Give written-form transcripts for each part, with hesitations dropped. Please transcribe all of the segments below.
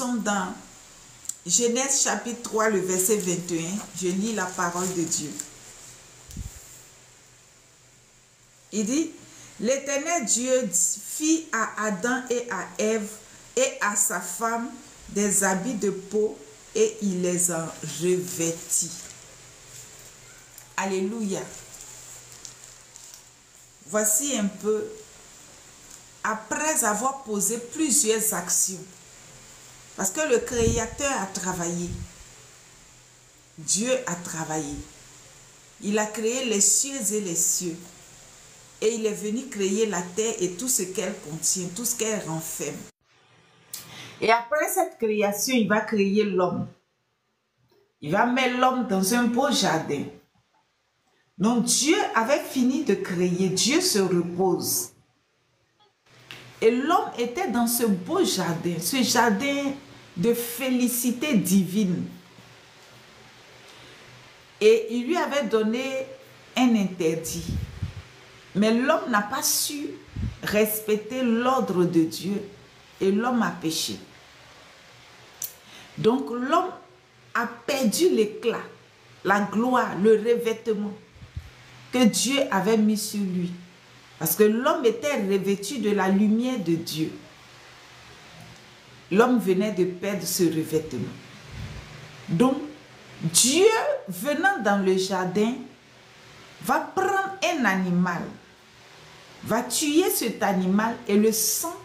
sommes dans Genèse chapitre 3, le verset 21. Je lis la parole de Dieu. Il dit, l'Éternel Dieu fit à Adam et à Ève et à sa femme des habits de peau et il les en revêtit. Alléluia. Voici un peu, après avoir posé plusieurs actions, parce que le Créateur a travaillé, Dieu a travaillé. Il a créé les cieux et les cieux. Et il est venu créer la terre et tout ce qu'elle contient, tout ce qu'elle renferme. Et après cette création, il va créer l'homme. Il va mettre l'homme dans un beau jardin. Donc Dieu avait fini de créer, Dieu se repose. Et l'homme était dans ce beau jardin, ce jardin de félicité divine. Et il lui avait donné un interdit. Mais l'homme n'a pas su respecter l'ordre de Dieu et l'homme a péché. Donc l'homme a perdu l'éclat, la gloire, le revêtement que Dieu avait mis sur lui. Parce que l'homme était revêtu de la lumière de Dieu. L'homme venait de perdre ce revêtement. Donc Dieu, venant dans le jardin, va prendre un animal, va tuer cet animal et le sang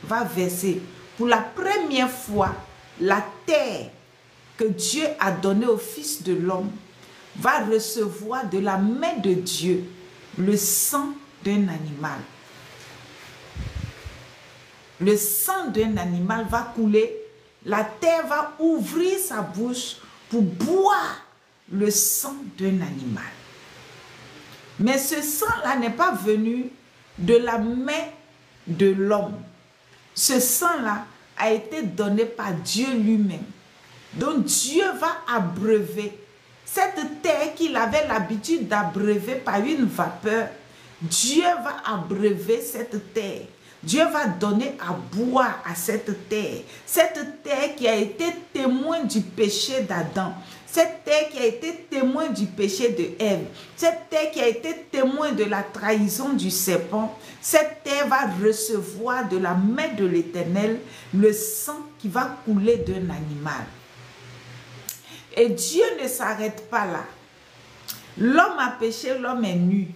va verser. Pour la première fois, la terre que Dieu a donnée au Fils de l'homme va recevoir de la main de Dieu le sang d'un animal. Le sang d'un animal va couler, la terre va ouvrir sa bouche pour boire le sang d'un animal. Mais ce sang-là n'est pas venu de la main de l'homme. Ce sang-là a été donné par Dieu lui-même. Donc Dieu va abreuver cette terre qu'il avait l'habitude d'abreuver par une vapeur. Dieu va abreuver cette terre. Dieu va donner à boire à cette terre. Cette terre qui a été témoin du péché d'Adam. Cette terre qui a été témoin du péché de Ève. Cette terre qui a été témoin de la trahison du serpent. Cette terre va recevoir de la main de l'Éternel le sang qui va couler d'un animal. Et Dieu ne s'arrête pas là. L'homme a péché, l'homme est nu.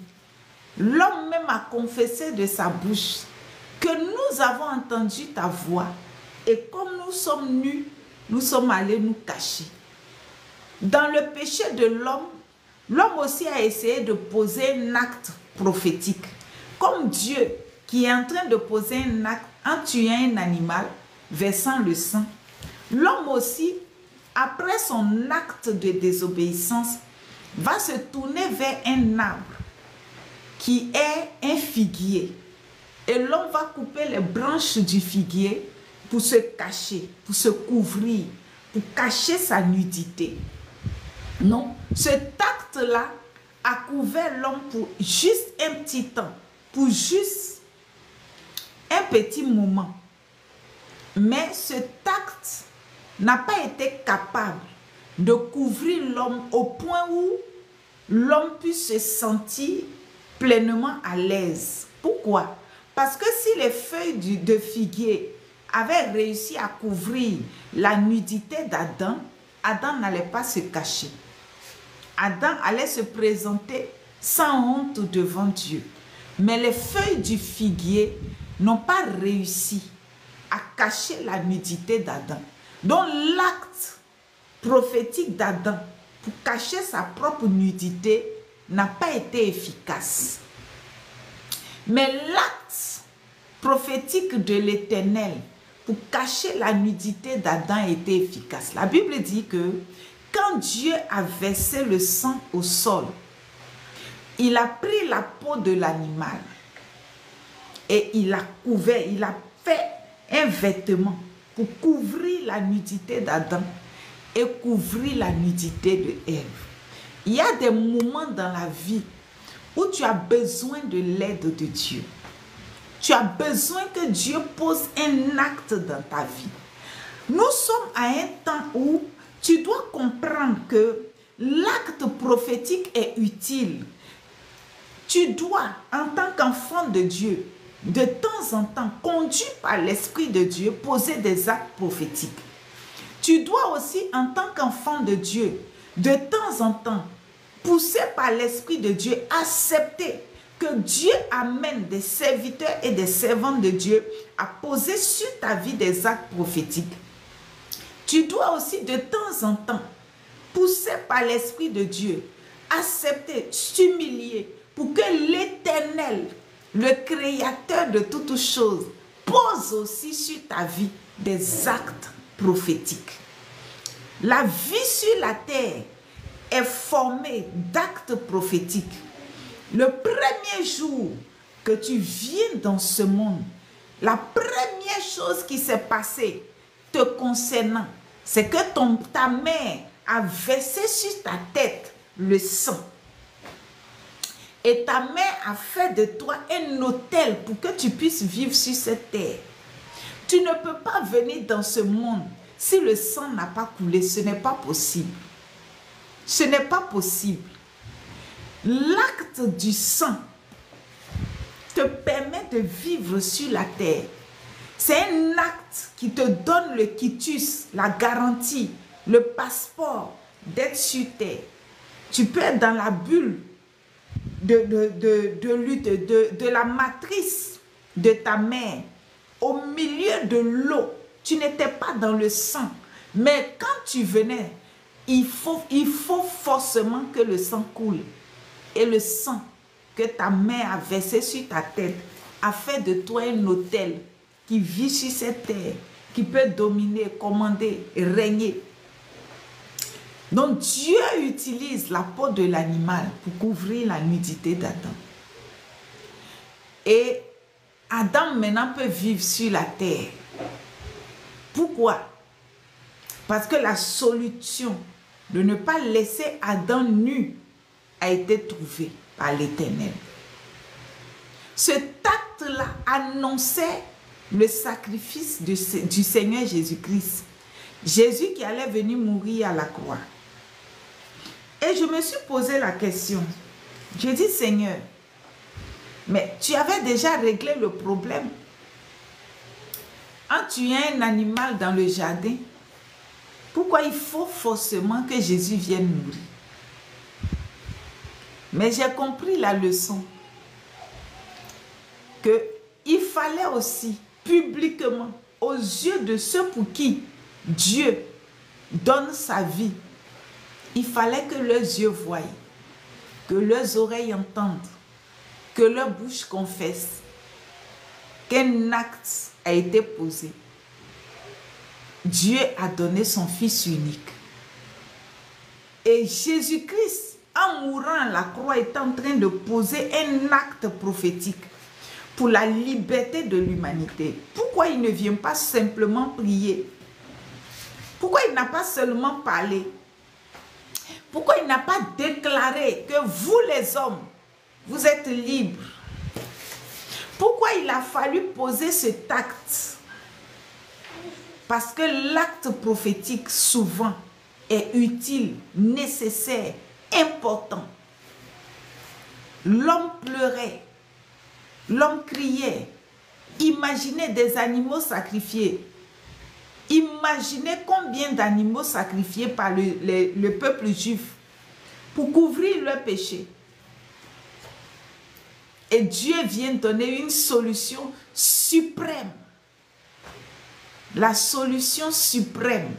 L'homme même a confessé de sa bouche que nous avons entendu ta voix. Et comme nous sommes nus, nous sommes allés nous cacher. Dans le péché de l'homme, l'homme aussi a essayé de poser un acte prophétique. Comme Dieu qui est en train de poser un acte en tuant un animal, versant le sang. L'homme aussi, après son acte de désobéissance, va se tourner vers un arbre qui est un figuier. Et l'homme va couper les branches du figuier pour se cacher, pour se couvrir, pour cacher sa nudité. Non, cet acte-là a couvert l'homme pour juste un petit temps, pour juste un petit moment. Mais cet acte n'a pas été capable de couvrir l'homme au point où l'homme puisse se sentir pleinement à l'aise. Pourquoi? Parce que si les feuilles de figuier avaient réussi à couvrir la nudité d'Adam, Adam n'allait pas se cacher. Adam allait se présenter sans honte devant Dieu. Mais les feuilles du figuier n'ont pas réussi à cacher la nudité d'Adam. Donc l'acte prophétique d'Adam pour cacher sa propre nudité n'a pas été efficace. Mais l'acte prophétique de l'Éternel pour cacher la nudité d'Adam était efficace. La Bible dit que quand Dieu a versé le sang au sol, il a pris la peau de l'animal et il a couvert, il a fait un vêtement pour couvrir la nudité d'Adam et couvrir la nudité de Ève. Il y a des moments dans la vie où tu as besoin de l'aide de Dieu. Tu as besoin que Dieu pose un acte dans ta vie. Nous sommes à un temps où tu dois comprendre que l'acte prophétique est utile. Tu dois, en tant qu'enfant de Dieu, de temps en temps, conduit par l'Esprit de Dieu, poser des actes prophétiques. Tu dois aussi, en tant qu'enfant de Dieu, de temps en temps, poussé par l'Esprit de Dieu, accepter que Dieu amène des serviteurs et des servantes de Dieu à poser sur ta vie des actes prophétiques. Tu dois aussi de temps en temps, poussé par l'Esprit de Dieu, accepter, s'humilier pour que l'Éternel, le Créateur de toutes choses, pose aussi sur ta vie des actes prophétiques. La vie sur la terre est formée d'actes prophétiques. Le premier jour que tu viens dans ce monde, la première chose qui s'est passée te concernant, c'est que ta mère a versé sur ta tête le sang. Et ta mère a fait de toi un autel pour que tu puisses vivre sur cette terre. Tu ne peux pas venir dans ce monde si le sang n'a pas coulé. Ce n'est pas possible. Ce n'est pas possible. L'acte du sang te permet de vivre sur la terre. C'est un acte qui te donne le quitus, la garantie, le passeport d'être sur terre. Tu peux être dans la bulle de la matrice de ta mère, au milieu de l'eau. Tu n'étais pas dans le sang. Mais quand tu venais, il faut forcément que le sang coule. Et le sang que ta mère a versé sur ta tête a fait de toi un autel qui vit sur cette terre, qui peut dominer, commander, régner. Donc Dieu utilise la peau de l'animal pour couvrir la nudité d'Adam. Et Adam maintenant peut vivre sur la terre. Pourquoi? Parce que la solution de ne pas laisser Adam nu a été trouvée par l'Éternel. Cet acte-là annonçait le sacrifice du Seigneur Jésus-Christ. Jésus qui allait venir mourir à la croix. Et je me suis posé la question. J'ai dit, Seigneur, mais tu avais déjà réglé le problème. Quand tu as un animal dans le jardin, pourquoi il faut forcément que Jésus vienne mourir? Mais j'ai compris la leçon. Qu'il fallait aussi, publiquement, aux yeux de ceux pour qui Dieu donne sa vie, il fallait que leurs yeux voient, que leurs oreilles entendent, que leur bouche confesse qu'un acte a été posé. Dieu a donné son Fils unique. Et Jésus-Christ, en mourant à la croix, est en train de poser un acte prophétique pour la liberté de l'humanité. Pourquoi il ne vient pas simplement prier? Pourquoi il n'a pas seulement parlé? Pourquoi il n'a pas déclaré que vous les hommes, vous êtes libres? Pourquoi il a fallu poser cet acte? Parce que l'acte prophétique souvent est utile, nécessaire, important. L'homme pleurait, l'homme criait. Imaginez des animaux sacrifiés. Imaginez combien d'animaux sacrifiés par le peuple juif pour couvrir leurs péchés. Et Dieu vient donner une solution suprême. La solution suprême,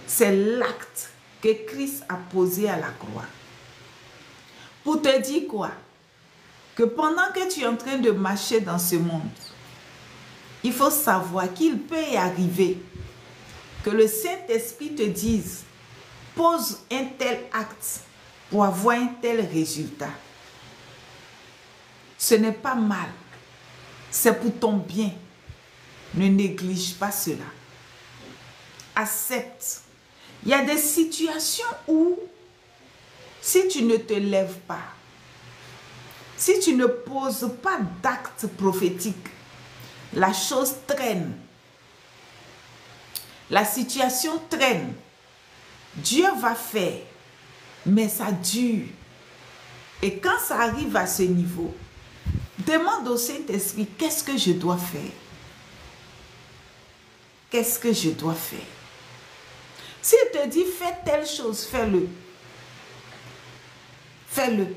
c'est l'acte que Christ a posé à la croix. Pour te dire quoi? Que pendant que tu es en train de marcher dans ce monde, il faut savoir qu'il peut y arriver que le Saint-Esprit te dise, pose un tel acte pour avoir un tel résultat. Ce n'est pas mal, c'est pour ton bien. Ne néglige pas cela. Accepte. Il y a des situations où, si tu ne te lèves pas, si tu ne poses pas d'acte prophétique, la chose traîne. La situation traîne. Dieu va faire, mais ça dure. Et quand ça arrive à ce niveau, demande au Saint-Esprit, qu'est-ce que je dois faire? Qu'est-ce que je dois faire? S'il te dit, fais telle chose, fais-le. Fais-le.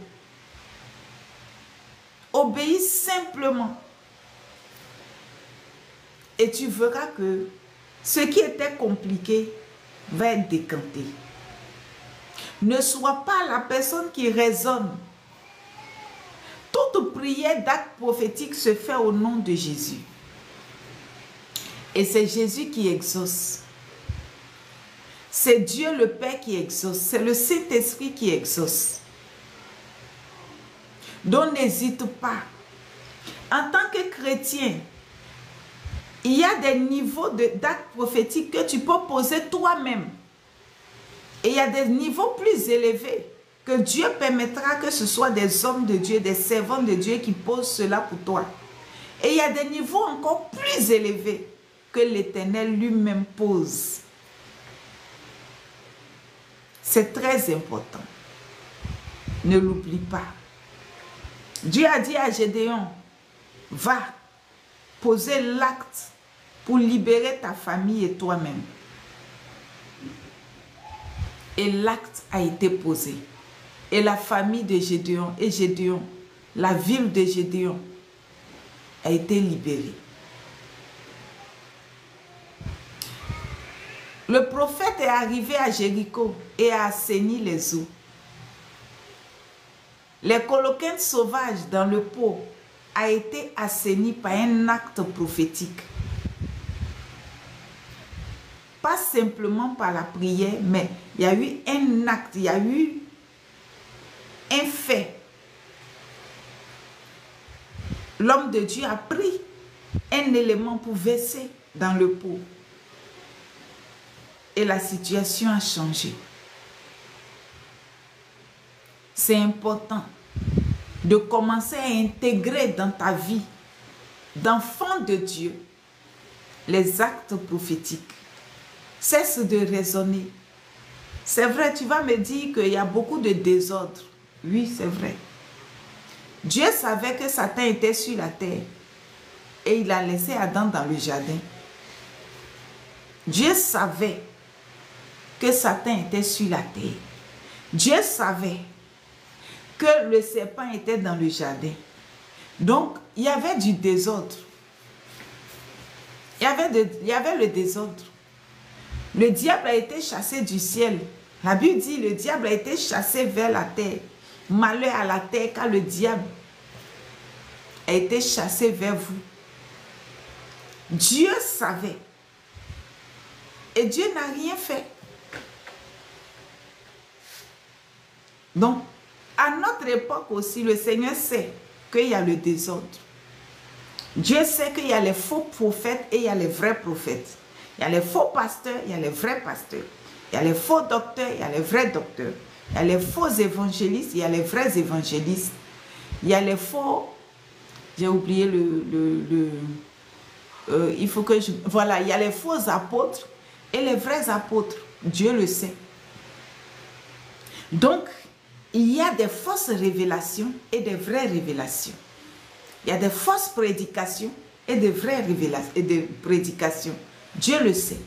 Obéis simplement. Et tu verras que ce qui était compliqué va être décanté. Ne sois pas la personne qui raisonne. Toute prière d'acte prophétique se fait au nom de Jésus. Et c'est Jésus qui exauce. C'est Dieu le Père qui exauce. C'est le Saint-Esprit qui exauce. Donc n'hésite pas. En tant que chrétien, il y a des niveaux d'actes prophétiques que tu peux poser toi-même. Et il y a des niveaux plus élevés que Dieu permettra que ce soit des hommes de Dieu, des servants de Dieu qui posent cela pour toi. Et il y a des niveaux encore plus élevés que l'Éternel lui-même pose. C'est très important. Ne l'oublie pas. Dieu a dit à Gédéon, va poser l'acte pour libérer ta famille et toi-même. Et l'acte a été posé. Et la famille de Gédéon et Gédéon, la ville de Gédéon, a été libérée. Le prophète est arrivé à Jéricho et a assaini les eaux. Les coloquins sauvages dans le pot a été assaini par un acte prophétique. Pas simplement par la prière, mais il y a eu un acte, il y a eu un fait. L'homme de Dieu a pris un élément pour verser dans le pot. Et la situation a changé. C'est important de commencer à intégrer dans ta vie d'enfant de Dieu les actes prophétiques. Cesse de raisonner. C'est vrai, tu vas me dire qu'il y a beaucoup de désordre. Oui, c'est vrai. Dieu savait que Satan était sur la terre et il a laissé Adam dans le jardin. Dieu savait que Satan était sur la terre. Dieu savait que le serpent était dans le jardin. Donc, il y avait du désordre. Il y avait le désordre. Le diable a été chassé du ciel. La Bible dit, le diable a été chassé vers la terre. Malheur à la terre car le diable a été chassé vers vous. Dieu savait. Et Dieu n'a rien fait. Donc, à notre époque aussi, le Seigneur sait qu'il y a le désordre. Dieu sait qu'il y a les faux prophètes et il y a les vrais prophètes. Il y a les faux pasteurs, il y a les vrais pasteurs. Il y a les faux docteurs, il y a les vrais docteurs. Il y a les faux évangélistes, il y a les vrais évangélistes. Il y a les faux... J'ai oublié il faut que je... Voilà, il y a les faux apôtres et les vrais apôtres. Dieu le sait. Donc, il y a des fausses révélations et des vraies révélations. Il y a des fausses prédications et des vraies révélations et des prédications. Dieu le sait.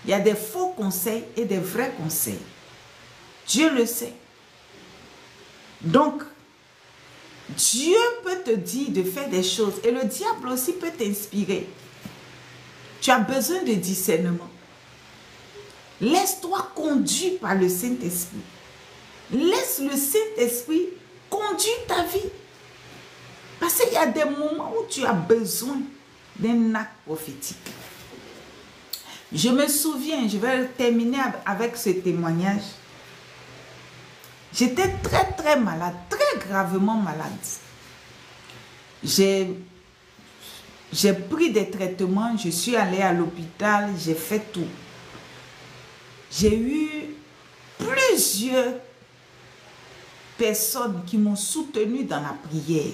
Il y a des faux conseils et des vrais conseils. Dieu le sait. Donc, Dieu peut te dire de faire des choses et le diable aussi peut t'inspirer. Tu as besoin de discernement. Laisse-toi conduire par le Saint-Esprit. Laisse le Saint-Esprit conduire ta vie. Parce qu'il y a des moments où tu as besoin d'un acte prophétique. Je me souviens, je vais terminer avec ce témoignage. J'étais très malade, très gravement malade. J'ai pris des traitements, je suis allée à l'hôpital, j'ai fait tout. J'ai eu plusieurs personnes qui m'ont soutenu dans la prière.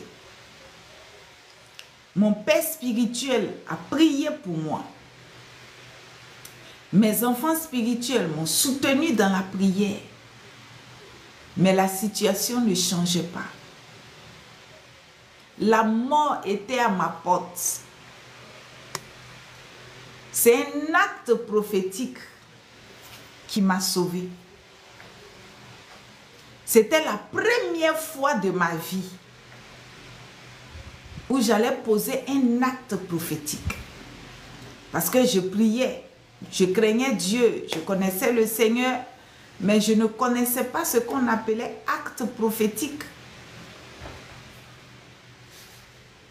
Mon père spirituel a prié pour moi. Mes enfants spirituels m'ont soutenu dans la prière. Mais la situation ne changeait pas. La mort était à ma porte. C'est un acte prophétique qui m'a sauvé. C'était la première fois de ma vie où j'allais poser un acte prophétique. Parce que je priais, je craignais Dieu, je connaissais le Seigneur, mais je ne connaissais pas ce qu'on appelait acte prophétique.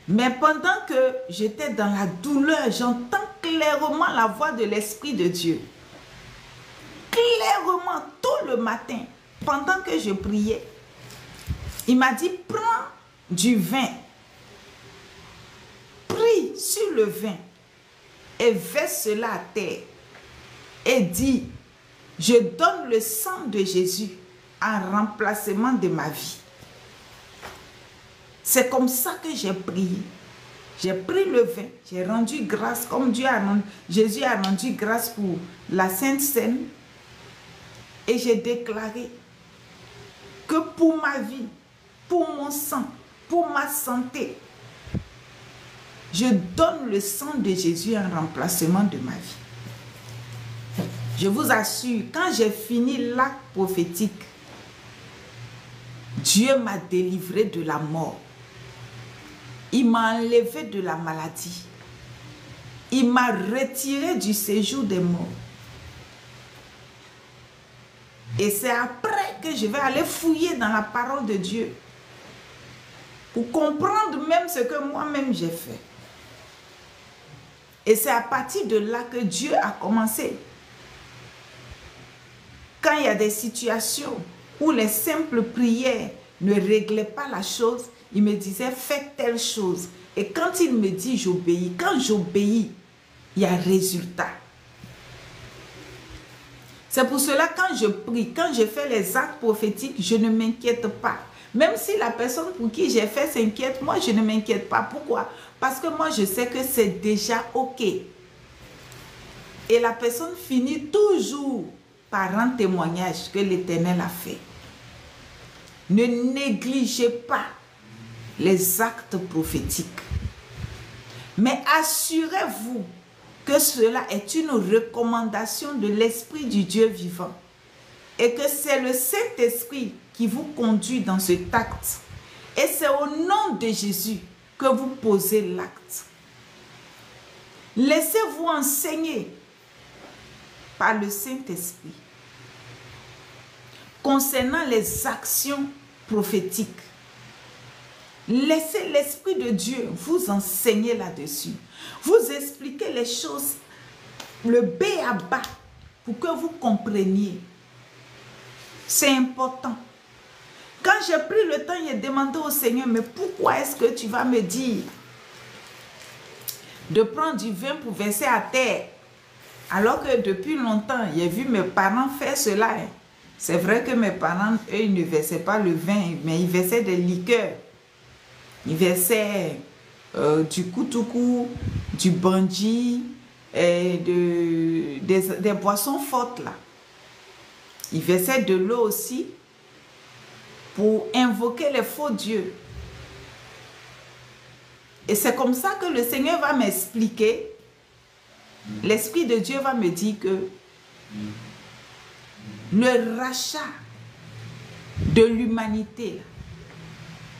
Mais pendant que j'étais dans la douleur, j'entends clairement la voix de l'Esprit de Dieu. Clairement, tout le matin, pendant que je priais, il m'a dit, prends du vin, prie sur le vin et verse cela à terre et dis, je donne le sang de Jésus en remplacement de ma vie. C'est comme ça que j'ai prié. J'ai pris le vin, j'ai rendu grâce, comme Jésus a rendu grâce pour la Sainte Seine. Et j'ai déclaré que pour ma vie, pour mon sang, pour ma santé, je donne le sang de Jésus en remplacement de ma vie. Je vous assure, quand j'ai fini l'acte prophétique, Dieu m'a délivré de la mort. Il m'a enlevé de la maladie. Il m'a retiré du séjour des morts. Et c'est après que je vais aller fouiller dans la parole de Dieu pour comprendre même ce que moi-même j'ai fait. Et c'est à partir de là que Dieu a commencé. Quand il y a des situations où les simples prières ne réglaient pas la chose, il me disait, fais telle chose. Et quand il me dit, j'obéis. Quand j'obéis, il y a résultat. C'est pour cela, quand je prie, quand je fais les actes prophétiques, je ne m'inquiète pas. Même si la personne pour qui j'ai fait s'inquiète, moi, je ne m'inquiète pas. Pourquoi? Parce que moi, je sais que c'est déjà OK. Et la personne finit toujours par rendre témoignage que l'Éternel a fait. Ne négligez pas les actes prophétiques. Mais assurez-vous que cela est une recommandation de l'Esprit du Dieu vivant et que c'est le Saint-Esprit qui vous conduit dans cet acte. Et c'est au nom de Jésus que vous posez l'acte. Laissez-vous enseigner par le Saint-Esprit concernant les actions prophétiques. Laissez l'Esprit de Dieu vous enseigner là-dessus. Vous expliquer les choses, le B à bas, pour que vous compreniez. C'est important. Quand j'ai pris le temps, j'ai demandé au Seigneur, mais pourquoi est-ce que tu vas me dire de prendre du vin pour verser à terre? Alors que depuis longtemps, j'ai vu mes parents faire cela. C'est vrai que mes parents, eux, ils ne versaient pas le vin, mais ils versaient des liqueurs. Ils versaient du koutoukou, du bandji, et des boissons fortes là. Ils versaient de l'eau aussi pour invoquer les faux dieux. Et c'est comme ça que le Seigneur va m'expliquer. L'Esprit de Dieu va me dire que le rachat de l'humanité,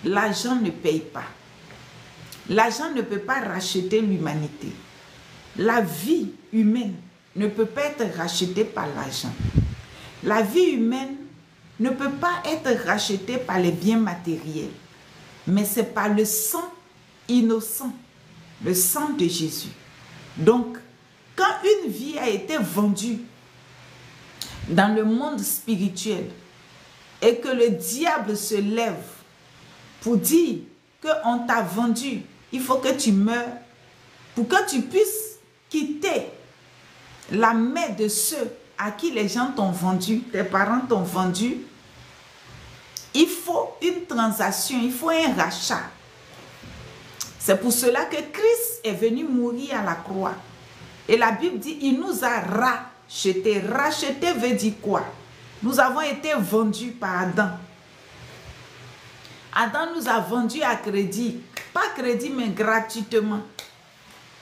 l'argent ne paye pas. L'argent ne peut pas racheter l'humanité. La vie humaine ne peut pas être rachetée par l'argent. La vie humaine ne peut pas être rachetée par les biens matériels. Mais c'est par le sang innocent, le sang de Jésus. Donc, quand une vie a été vendue dans le monde spirituel et que le diable se lève pour dire qu'on t'a vendu, il faut que tu meurs pour que tu puisses quitter la main de ceux à qui les gens t'ont vendu, tes parents t'ont vendu. Il faut une transaction, il faut un rachat. C'est pour cela que Christ est venu mourir à la croix. Et la Bible dit, il nous a racheter. Racheter veut dire quoi? Nous avons été vendus par Adam. Adam nous a vendus à crédit. Pas crédit, mais gratuitement.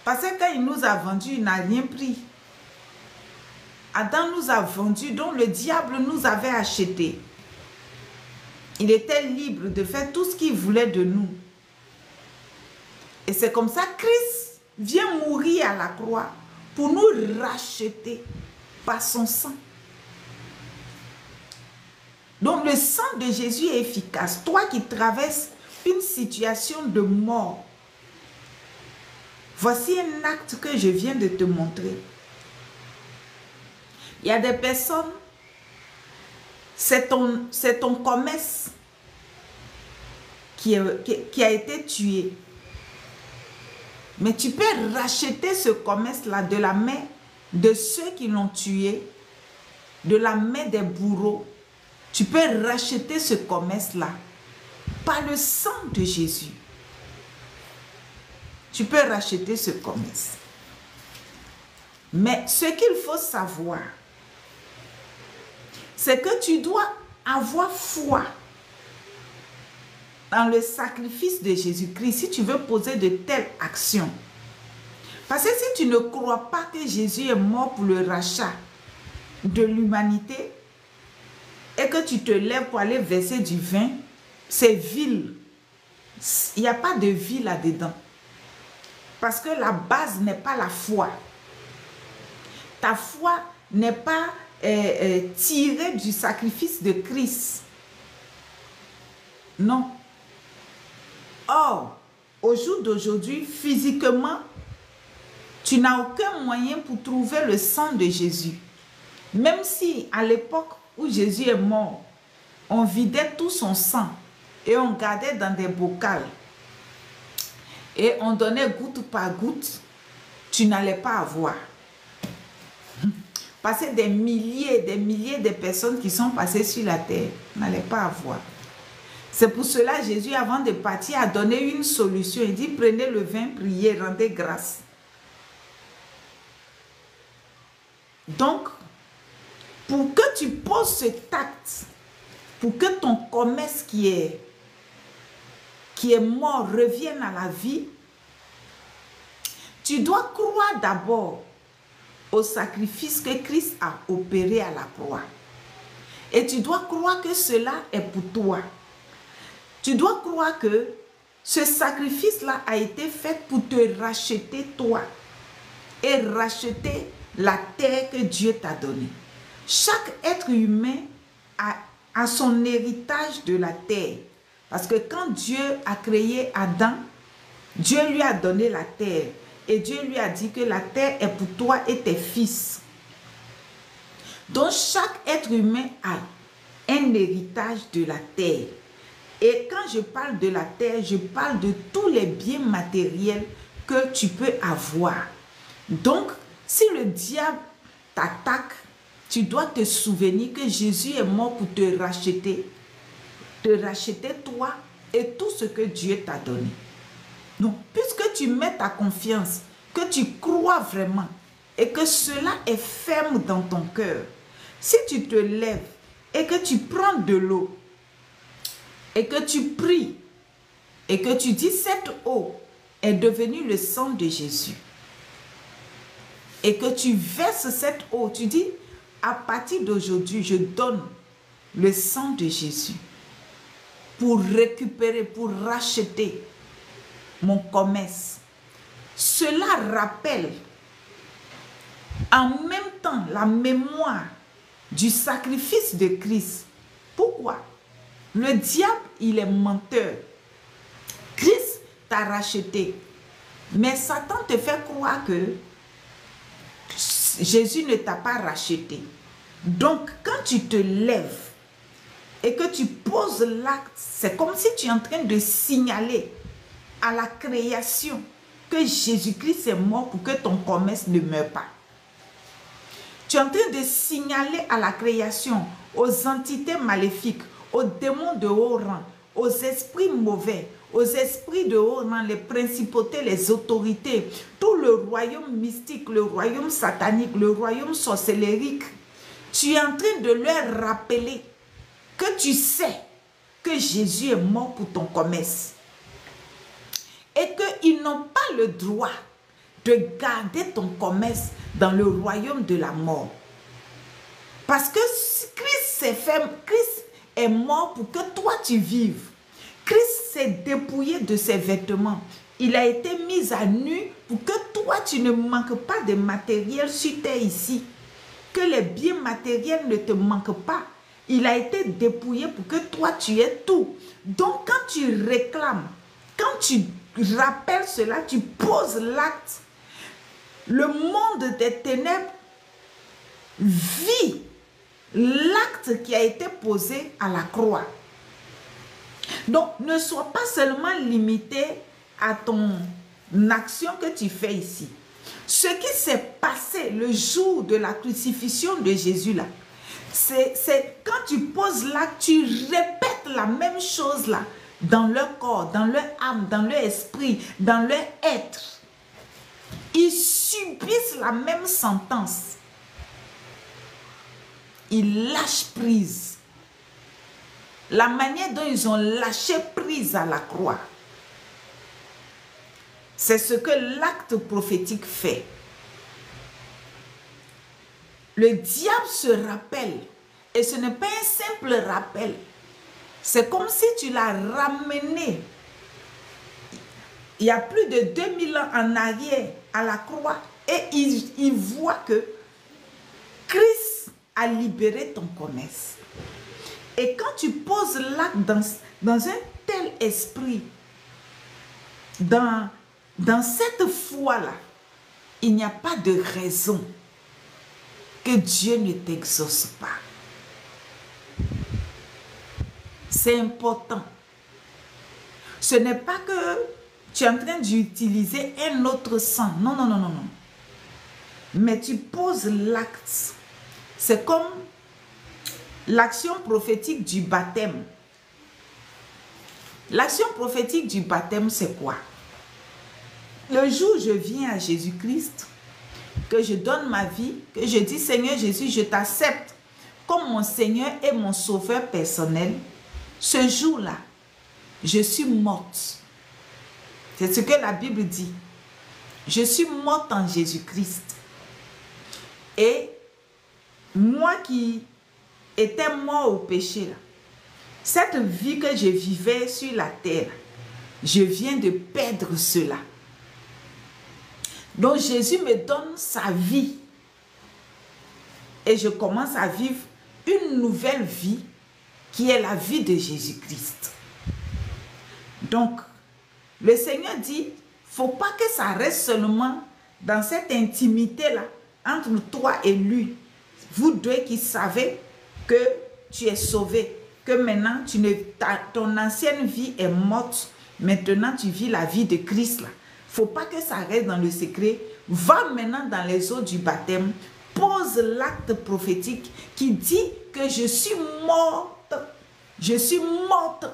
Parce que quand il nous a vendus, il n'a rien pris. Adam nous a vendus, donc le diable nous avait achetés. Il était libre de faire tout ce qu'il voulait de nous. Et c'est comme ça que Christ vient mourir à la croix pour nous racheter par son sang. Donc le sang de Jésus est efficace. Toi qui traverses une situation de mort, voici un acte que je viens de te montrer. Il y a des personnes, c'est ton commerce qui a été tué. Mais tu peux racheter ce commerce-là de la main de ceux qui l'ont tué, de la main des bourreaux. Tu peux racheter ce commerce-là par le sang de Jésus. Tu peux racheter ce commerce. Mais ce qu'il faut savoir, c'est que tu dois avoir foi dans le sacrifice de Jésus-Christ si tu veux poser de telles actions. Parce que si tu ne crois pas que Jésus est mort pour le rachat de l'humanité et que tu te lèves pour aller verser du vin, c'est vil. Il n'y a pas de vie là-dedans. Parce que la base n'est pas la foi. Ta foi n'est pas tirée du sacrifice de Christ. Non. Or, au jour d'aujourd'hui, physiquement, tu n'as aucun moyen pour trouver le sang de Jésus. Même si à l'époque où Jésus est mort, on vidait tout son sang et on gardait dans des bocals et on donnait goutte par goutte, tu n'allais pas avoir. Parce que des milliers de personnes qui sont passées sur la terre n'allaient pas avoir. C'est pour cela que Jésus, avant de partir, a donné une solution. Il dit, prenez le vin, priez, rendez grâce. Donc, pour que tu poses cet acte, pour que ton commerce qui est mort revienne à la vie, tu dois croire d'abord au sacrifice que Christ a opéré à la croix. Et tu dois croire que cela est pour toi. Tu dois croire que ce sacrifice-là a été fait pour te racheter toi et racheter la terre que Dieu t'a donnée. Chaque être humain a son héritage de la terre. Parce que quand Dieu a créé Adam, Dieu lui a donné la terre. Et Dieu lui a dit que la terre est pour toi et tes fils. Donc chaque être humain a un héritage de la terre. Et quand je parle de la terre, je parle de tous les biens matériels que tu peux avoir. Donc, si le diable t'attaque, tu dois te souvenir que Jésus est mort pour te racheter toi et tout ce que Dieu t'a donné. Donc, puisque tu mets ta confiance, que tu crois vraiment et que cela est ferme dans ton cœur, si tu te lèves et que tu prends de l'eau et que tu pries et que tu dis cette eau est devenue le sang de Jésus et que tu verses cette eau, tu dis à partir d'aujourd'hui je donne le sang de Jésus pour récupérer, pour racheter mon commerce. Cela rappelle en même temps la mémoire du sacrifice de Christ. Pourquoi? Le diable, il est menteur. Christ t'a racheté. Mais Satan te fait croire que Jésus ne t'a pas racheté. Donc, quand tu te lèves et que tu poses l'acte, c'est comme si tu es en train de signaler à la création que Jésus-Christ est mort pour que ton commerce ne meure pas. Tu es en train de signaler à la création, aux entités maléfiques, aux démons de haut rang, aux esprits mauvais, aux esprits de haut rang, les principautés, les autorités, tout le royaume mystique, le royaume satanique, le royaume sorcellérique. Tu es en train de leur rappeler que tu sais que Jésus est mort pour ton commerce et qu'ils n'ont pas le droit de garder ton commerce dans le royaume de la mort. Parce que Christ est mort pour que toi tu vives. Christ s'est dépouillé de ses vêtements. Il a été mis à nu pour que toi tu ne manques pas de matériel sur terre ici. Que les biens matériels ne te manquent pas. Il a été dépouillé pour que toi tu aies tout. Donc quand tu réclames, quand tu rappelles cela, tu poses l'acte. Le monde des ténèbres vit l'acte qui a été posé à la croix. Donc, ne sois pas seulement limité à ton action que tu fais ici. Ce qui s'est passé le jour de la crucifixion de Jésus là, c'est quand tu poses l'acte, tu répètes la même chose là dans leur corps, dans leur âme, dans leur esprit, dans leur être. Ils subissent la même sentence. Ils lâchent prise. La manière dont ils ont lâché prise à la croix, c'est ce que l'acte prophétique fait. Le diable se rappelle, et ce n'est pas un simple rappel. C'est comme si tu l'as ramené il y a plus de 2000 ans en arrière à la croix, et il voit que Christ a libéré ton commerce. Et quand tu poses l'acte dans un tel esprit, dans cette foi-là, il n'y a pas de raison que Dieu ne t'exauce pas. C'est important. Ce n'est pas que tu es en train d'utiliser un autre sang. Non, non, non, non, non. Mais tu poses l'acte. C'est comme l'action prophétique du baptême. L'action prophétique du baptême, c'est quoi? Le jour où je viens à Jésus-Christ, que je donne ma vie, que je dis, Seigneur Jésus, je t'accepte comme mon Seigneur et mon Sauveur personnel, ce jour-là, je suis morte. C'est ce que la Bible dit. Je suis morte en Jésus-Christ. Et moi qui étais mort au péché, là, cette vie que je vivais sur la terre, je viens de perdre cela. Donc Jésus me donne sa vie. Et je commence à vivre une nouvelle vie qui est la vie de Jésus-Christ. Donc, le Seigneur dit, il ne faut pas que ça reste seulement dans cette intimité-là, entre toi et lui. Vous deux qui savez que tu es sauvé, que maintenant ton ancienne vie est morte, maintenant tu vis la vie de Christ là. Il ne faut pas que ça reste dans le secret. Va maintenant dans les eaux du baptême, pose l'acte prophétique qui dit que je suis morte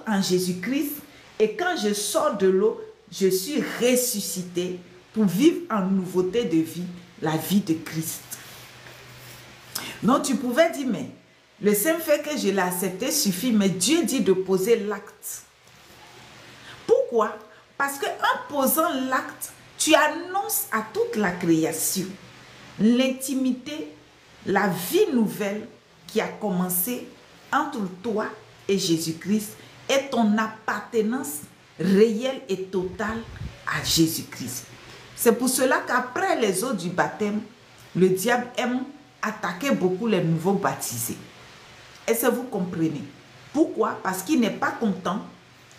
en Jésus-Christ, et quand je sors de l'eau, je suis ressuscité pour vivre en nouveauté de vie, la vie de Christ. Donc tu pouvais dire, mais le simple fait que je l'ai accepté suffit, mais Dieu dit de poser l'acte. Pourquoi? Parce qu'en posant l'acte, tu annonces à toute la création l'intimité, la vie nouvelle qui a commencé entre toi et Jésus-Christ et ton appartenance réelle et totale à Jésus-Christ. C'est pour cela qu'après les eaux du baptême, le diable aime attaquer beaucoup les nouveaux baptisés. Est-ce que vous comprenez? Pourquoi? Parce qu'il n'est pas content,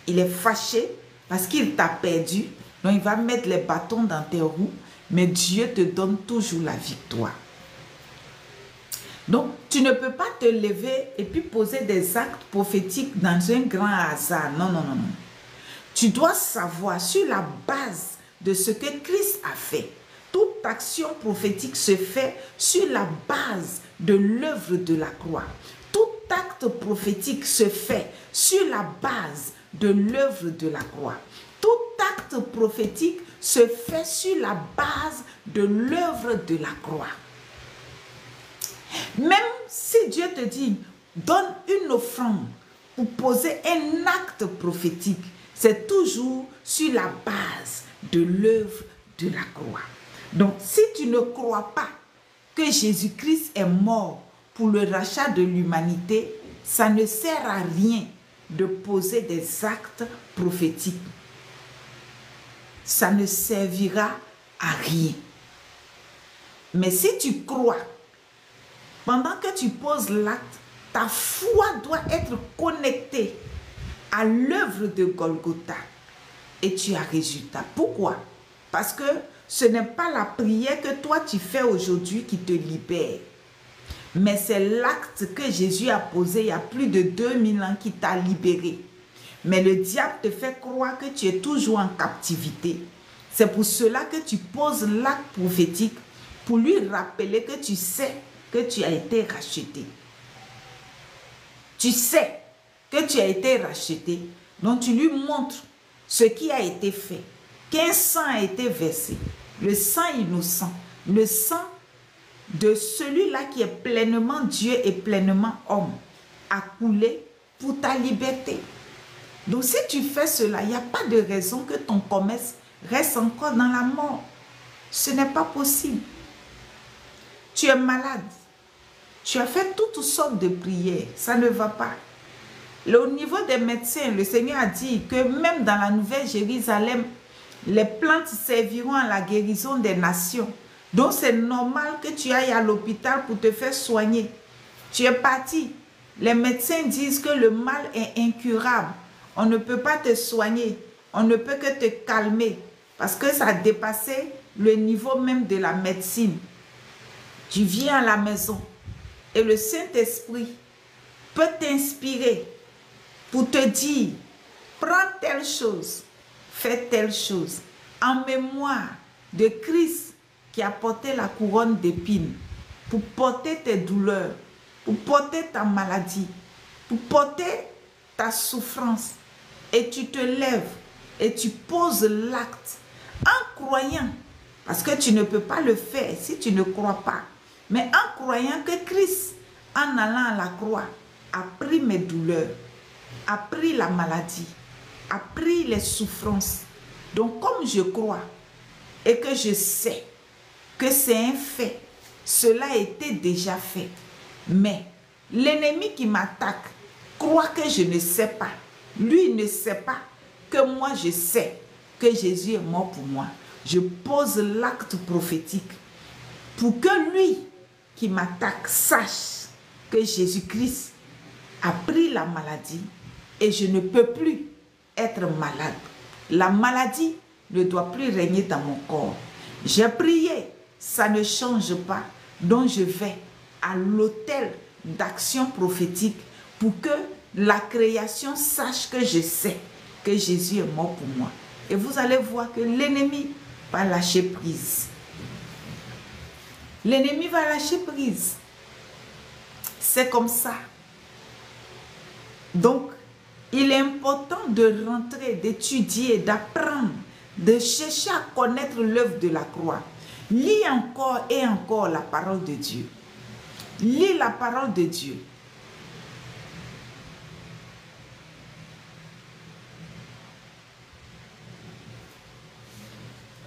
il est fâché, parce qu'il t'a perdu, donc il va mettre les bâtons dans tes roues, mais Dieu te donne toujours la victoire. Donc, tu ne peux pas te lever et puis poser des actes prophétiques dans un grand hasard. Non, non, non, non. Tu dois savoir, sur la base de ce que Christ a fait, toute action prophétique se fait sur la base de l'œuvre de la croix. Tout acte prophétique se fait sur la base de l'œuvre de la croix. Tout acte prophétique se fait sur la base de l'œuvre de la croix. Même si Dieu te dit, donne une offrande pour poser un acte prophétique, c'est toujours sur la base de l'œuvre de la croix. Donc, si tu ne crois pas que Jésus-Christ est mort pour le rachat de l'humanité, ça ne sert à rien de poser des actes prophétiques. Ça ne servira à rien. Mais si tu crois, pendant que tu poses l'acte, ta foi doit être connectée à l'œuvre de Golgotha et tu as résultat. Pourquoi? Parce que ce n'est pas la prière que toi tu fais aujourd'hui qui te libère, mais c'est l'acte que Jésus a posé il y a plus de 2000 ans qui t'a libéré. Mais le diable te fait croire que tu es toujours en captivité. C'est pour cela que tu poses l'acte prophétique pour lui rappeler que tu sais que tu as été racheté. Tu sais que tu as été racheté. Donc tu lui montres ce qui a été fait. Qu'un sang a été versé. Le sang innocent. Le sang de celui-là qui est pleinement Dieu et pleinement homme a coulé pour ta liberté. Donc si tu fais cela, il n'y a pas de raison que ton commerce reste encore dans la mort. Ce n'est pas possible. Tu es malade. Tu as fait toutes sortes de prières. Ça ne va pas. Au niveau des médecins, le Seigneur a dit que même dans la Nouvelle Jérusalem, les plantes serviront à la guérison des nations. Donc c'est normal que tu ailles à l'hôpital pour te faire soigner. Tu es parti. Les médecins disent que le mal est incurable. On ne peut pas te soigner. On ne peut que te calmer. Parce que ça a dépassé le niveau même de la médecine. Tu viens à la maison et le Saint-Esprit peut t'inspirer pour te dire, prends telle chose, fais telle chose, en mémoire de Christ qui a porté la couronne d'épines, pour porter tes douleurs, pour porter ta maladie, pour porter ta souffrance. Et tu te lèves et tu poses l'acte en croyant, parce que tu ne peux pas le faire si tu ne crois pas, mais en croyant que Christ, en allant à la croix, a pris mes douleurs, a pris la maladie, a pris les souffrances. Donc comme je crois et que je sais que c'est un fait, cela a été déjà fait. Mais l'ennemi qui m'attaque croit que je ne sais pas. Lui ne sait pas que moi je sais que Jésus est mort pour moi. Je pose l'acte prophétique pour que lui qui m'attaque sache que Jésus-Christ a pris la maladie et je ne peux plus être malade. La maladie ne doit plus régner dans mon corps. J'ai prié, ça ne change pas. Donc je vais à l'autel d'action prophétique pour que la création sache que je sais que Jésus est mort pour moi. Et vous allez voir que l'ennemi va lâcher prise. L'ennemi va lâcher prise. C'est comme ça. Donc, il est important de rentrer, d'étudier, d'apprendre, de chercher à connaître l'œuvre de la croix. Lis encore et encore la parole de Dieu. Lis la parole de Dieu.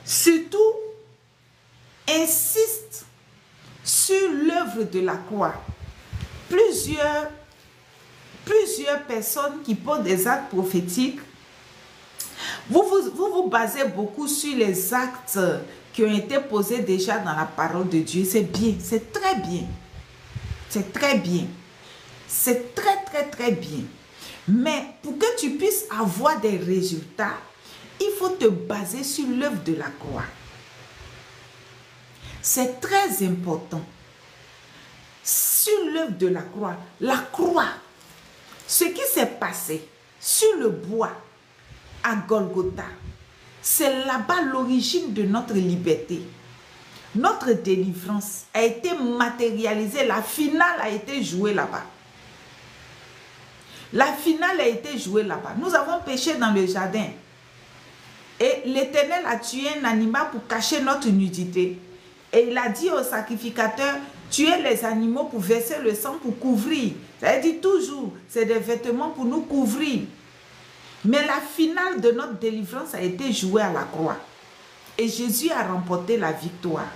Surtout, insiste sur l'œuvre de la croix. Plusieurs personnes qui posent des actes prophétiques, vous basez beaucoup sur les actes qui ont été posés déjà dans la parole de Dieu. C'est bien, c'est très bien. C'est très bien. C'est très bien. Mais pour que tu puisses avoir des résultats, il faut te baser sur l'œuvre de la croix. C'est très important. Sur l'œuvre de la croix, ce qui s'est passé sur le bois à Golgotha, c'est là-bas l'origine de notre liberté. Notre délivrance a été matérialisée, la finale a été jouée là-bas. La finale a été jouée là-bas. Nous avons péché dans le jardin. Et l'Éternel a tué un animal pour cacher notre nudité. Et il a dit au sacrificateur, tuez les animaux pour verser le sang pour couvrir. Ça veut dire toujours, c'est des vêtements pour nous couvrir. Mais la finale de notre délivrance a été jouée à la croix. Et Jésus a remporté la victoire.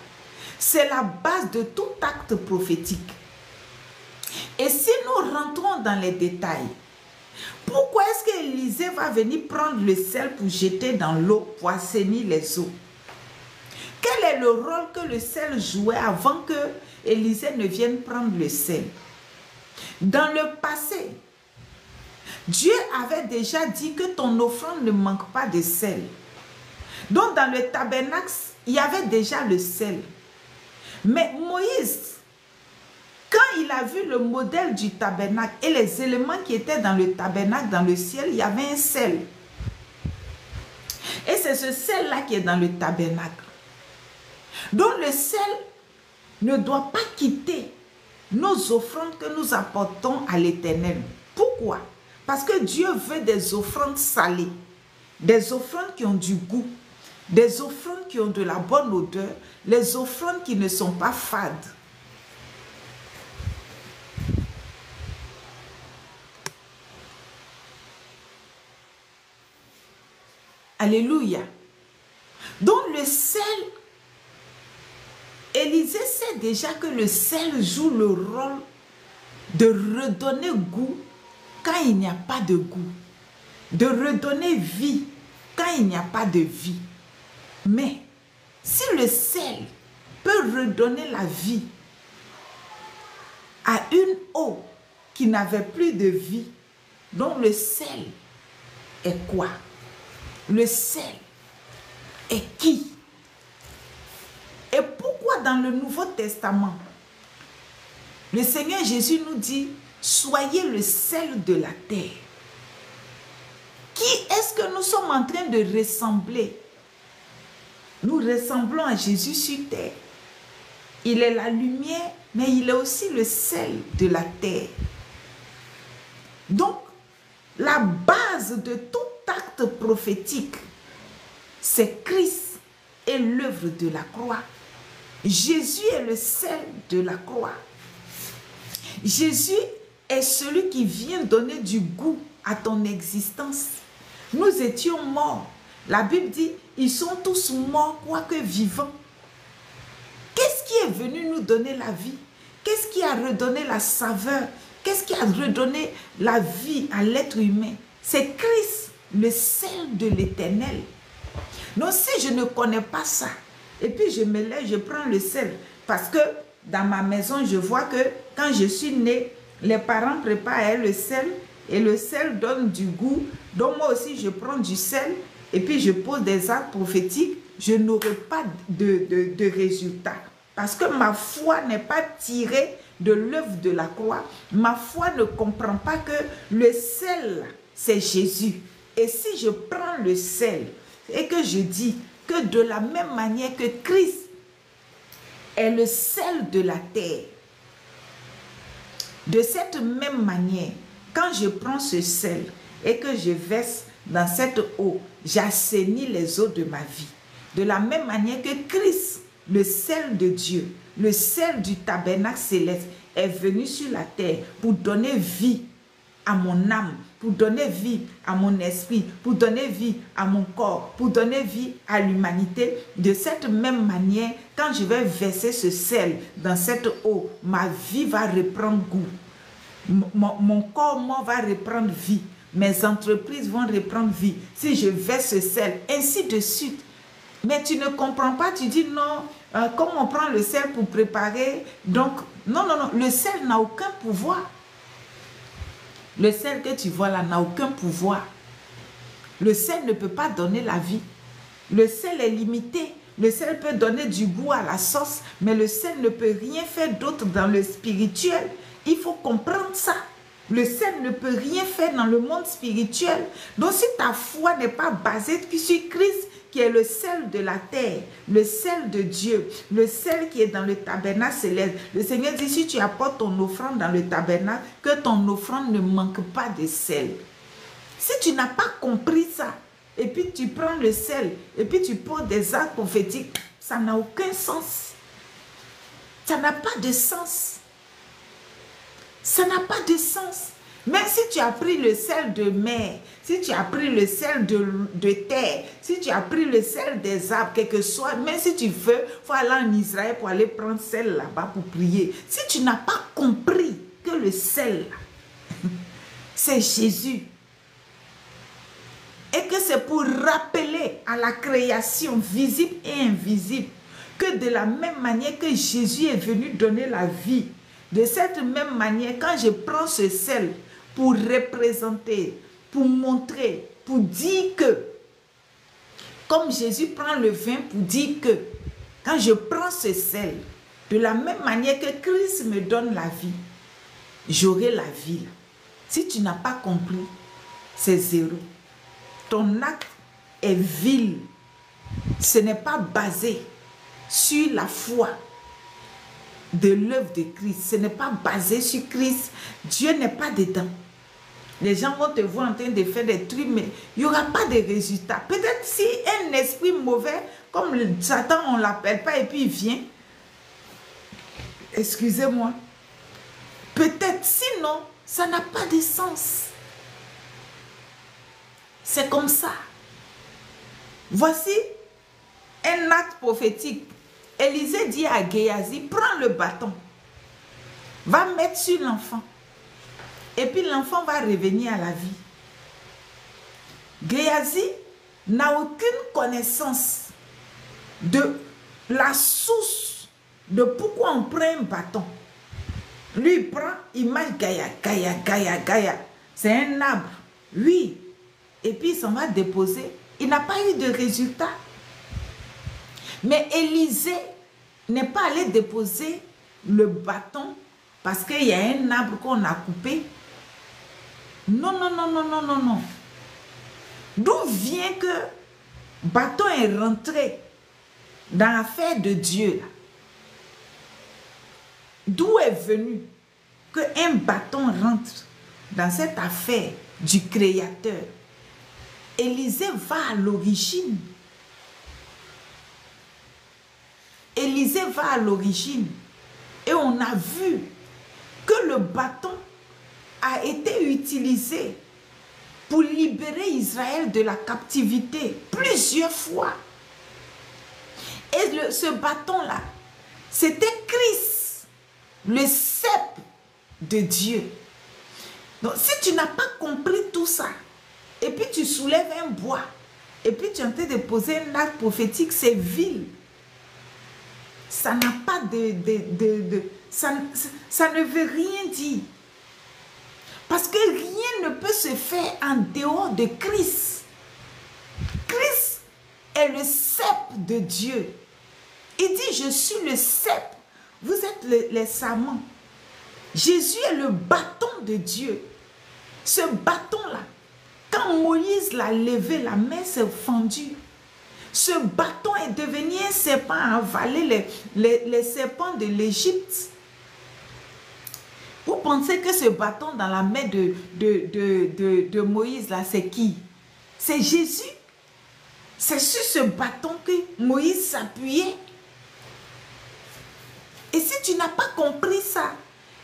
C'est la base de tout acte prophétique. Et si nous rentrons dans les détails, pourquoi est-ce qu'Élisée va venir prendre le sel pour jeter dans l'eau, pour assainir les eaux? Quel est le rôle que le sel jouait avant que Élisée ne vienne prendre le sel? Dans le passé, Dieu avait déjà dit que ton offrande ne manque pas de sel. Donc dans le tabernacle, il y avait déjà le sel. Mais Moïse, quand il a vu le modèle du tabernacle et les éléments qui étaient dans le tabernacle, dans le ciel, il y avait un sel. Et c'est ce sel-là qui est dans le tabernacle. Donc le sel ne doit pas quitter nos offrandes que nous apportons à l'Éternel. Pourquoi? Parce que Dieu veut des offrandes salées, des offrandes qui ont du goût, des offrandes qui ont de la bonne odeur, les offrandes qui ne sont pas fades. Alléluia. Donc le sel, Élisée sait déjà que le sel joue le rôle de redonner goût quand il n'y a pas de goût, de redonner vie quand il n'y a pas de vie. Mais si le sel peut redonner la vie à une eau qui n'avait plus de vie, donc le sel est quoi? Le sel est qui? Et pourquoi dans le Nouveau Testament, le Seigneur Jésus nous dit, soyez le sel de la terre? Qui est-ce que nous sommes en train de ressembler? Nous ressemblons à Jésus sur terre. Il est la lumière, mais il est aussi le sel de la terre. Donc, la base de tout acte prophétique, c'est Christ et l'œuvre de la croix. Jésus est le sel de la croix. Jésus est celui qui vient donner du goût à ton existence. Nous étions morts. La Bible dit, ils sont tous morts, quoique vivants. Qu'est-ce qui est venu nous donner la vie? Qu'est-ce qui a redonné la saveur? Qu'est-ce qui a redonné la vie à l'être humain? C'est Christ, le sel de l'Éternel. Donc si je ne connais pas ça, et puis je me lève, je prends le sel, parce que dans ma maison, je vois que quand je suis née, les parents préparent le sel, et le sel donne du goût. Donc moi aussi, je prends du sel, et puis je pose des actes prophétiques, je n'aurai pas de résultat. Parce que ma foi n'est pas tirée de l'œuvre de la croix. Ma foi ne comprend pas que le sel, c'est Jésus. Et si je prends le sel et que je dis que de la même manière que Christ est le sel de la terre, de cette même manière, quand je prends ce sel et que je verse dans cette eau, j'assainis les eaux de ma vie. De la même manière que Christ, le sel de Dieu, le sel du tabernacle céleste, est venu sur la terre pour donner vie à mon âme, pour donner vie à mon esprit, pour donner vie à mon corps, pour donner vie à l'humanité. De cette même manière, quand je vais verser ce sel dans cette eau, ma vie va reprendre goût. Mon corps moi, va reprendre vie. Mes entreprises vont reprendre vie. Si je verse ce sel, ainsi de suite. Mais tu ne comprends pas, tu dis non, comme on prend le sel pour préparer, donc non, le sel n'a aucun pouvoir. Le sel que tu vois là n'a aucun pouvoir. Le sel ne peut pas donner la vie. Le sel est limité. Le sel peut donner du goût à la sauce, mais le sel ne peut rien faire d'autre dans le spirituel. Il faut comprendre ça. Le sel ne peut rien faire dans le monde spirituel. Donc si ta foi n'est pas basée sur Christ, qui est le sel de la terre, le sel de Dieu, le sel qui est dans le tabernacle céleste. Le Seigneur dit, si tu apportes ton offrande dans le tabernacle, que ton offrande ne manque pas de sel. Si tu n'as pas compris ça, et puis tu prends le sel, et puis tu portes des actes prophétiques, ça n'a aucun sens. Ça n'a pas de sens. Ça n'a pas de sens. Même si tu as pris le sel de mer, si tu as pris le sel de terre, si tu as pris le sel des arbres, quel que soit, même si tu veux, il faut aller en Israël pour aller prendre sel là-bas pour prier. Si tu n'as pas compris que le sel, c'est Jésus, et que c'est pour rappeler à la création visible et invisible que de la même manière que Jésus est venu donner la vie, de cette même manière, quand je prends ce sel pour représenter, pour montrer, pour dire que, comme Jésus prend le vin pour dire que, quand je prends ce sel, de la même manière que Christ me donne la vie, j'aurai la vie. Si tu n'as pas compris, c'est zéro. Ton acte est vil. Ce n'est pas basé sur la foi de l'œuvre de Christ. Ce n'est pas basé sur Christ. Dieu n'est pas dedans. Les gens vont te voir en train de faire des trucs, mais il n'y aura pas de résultat. Peut-être si un esprit mauvais, comme Satan, on ne l'appelle pas, et puis il vient. Excusez-moi. Peut-être, sinon, ça n'a pas de sens. C'est comme ça. Voici un acte prophétique. Élisée dit à Géasi, prends le bâton, va mettre sur l'enfant, et puis l'enfant va revenir à la vie. Géasi n'a aucune connaissance de la source de pourquoi on prend un bâton. Lui, il prend, il mange Gaïa, Gaïa, Gaïa, Gaïa. C'est un arbre, oui. Et puis il s'en va déposer. Il n'a pas eu de résultat. Mais Élisée n'est pas allé déposer le bâton parce qu'il y a un arbre qu'on a coupé. Non, non, non, non, non, non, non. D'où vient que bâton est rentré dans l'affaire de Dieu? D'où est venu qu'un bâton rentre dans cette affaire du Créateur? Élisée va à l'origine. Élisée va à l'origine. Et on a vu que le bâton a été utilisé pour libérer Israël de la captivité plusieurs fois. Et ce bâton-là, c'était Christ, le cep de Dieu. Donc, si tu n'as pas compris tout ça, et puis tu soulèves un bois, et puis tu es en train de poser un acte prophétique, c'est vil. Ça n'a pas ça ne veut rien dire. Parce que rien ne peut se faire en dehors de Christ. Christ est le cep de Dieu. Il dit, je suis le cep. Vous êtes les sarments. Jésus est le bâton de Dieu. Ce bâton-là, quand Moïse l'a levé, la main s'est fendue. Ce bâton est devenu un serpent à avaler les serpents de l'Égypte. Vous pensez que ce bâton dans la main de Moïse, là, c'est qui? C'est Jésus. C'est sur ce bâton que Moïse s'appuyait. Et si tu n'as pas compris ça,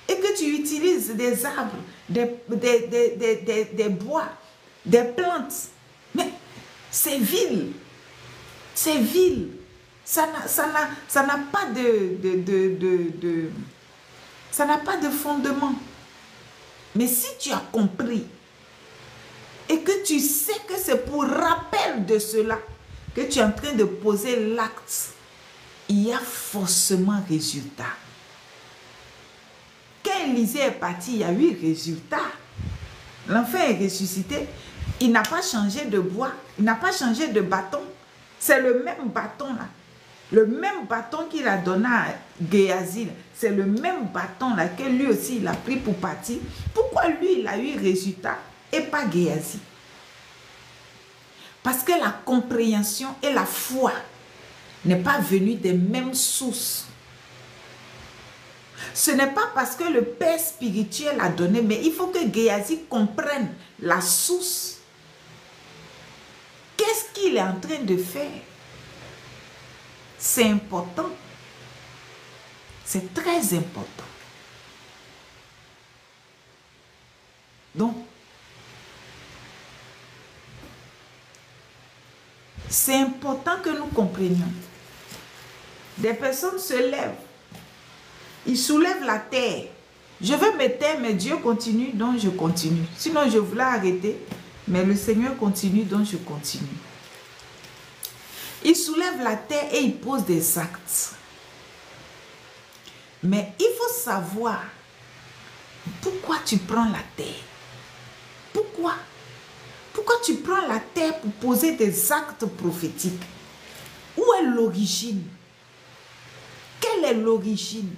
et que tu utilises des arbres, des bois, des plantes, mais c'est vil. C'est vil. Ça n'a pas ça n'a pas de fondement. Mais si tu as compris et que tu sais que c'est pour rappel de cela que tu es en train de poser l'acte, il y a forcément résultat. Quand Élisée est parti, il y a eu résultat. L'enfant est ressuscité. Il n'a pas changé de bois. Il n'a pas changé de bâton. C'est le même bâton là. Le même bâton qu'il a donné à Géasi. C'est le même bâton là que lui aussi il a pris pour partir. Pourquoi lui il a eu résultat et pas Géasi? Parce que la compréhension et la foi n'est pas venue des mêmes sources. Ce n'est pas parce que le Père spirituel a donné, mais il faut que Géasi comprenne la source. Qu'est-ce qu'il est en train de faire? C'est important. C'est très important. Donc, c'est important que nous comprenions. Des personnes se lèvent. Ils soulèvent la terre. Je veux me taire, mais Dieu continue, donc je continue. Sinon, je voulais arrêter, mais le Seigneur continue, donc je continue. Ils soulèvent la terre et ils posent des actes. Mais il faut savoir pourquoi tu prends la terre. Pourquoi? Pourquoi tu prends la terre pour poser des actes prophétiques? Où est l'origine? Quelle est l'origine?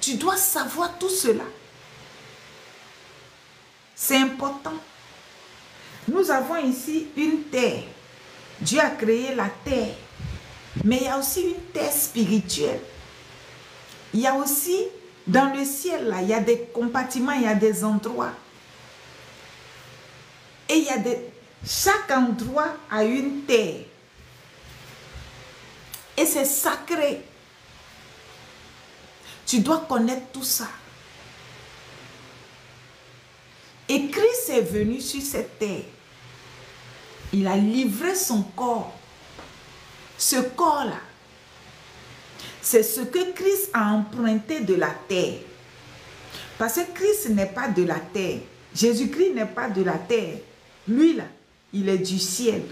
Tu dois savoir tout cela. C'est important. Nous avons ici une terre. Dieu a créé la terre. Mais il y a aussi une terre spirituelle. Il y a aussi, dans le ciel, là, il y a des compartiments, il y a des endroits. Et il y a chaque endroit a une terre. Et c'est sacré. Tu dois connaître tout ça. Et Christ est venu sur cette terre. Il a livré son corps. Ce corps-là, c'est ce que Christ a emprunté de la terre. Parce que Christ n'est pas de la terre. Jésus-Christ n'est pas de la terre. Lui, là, il est du ciel.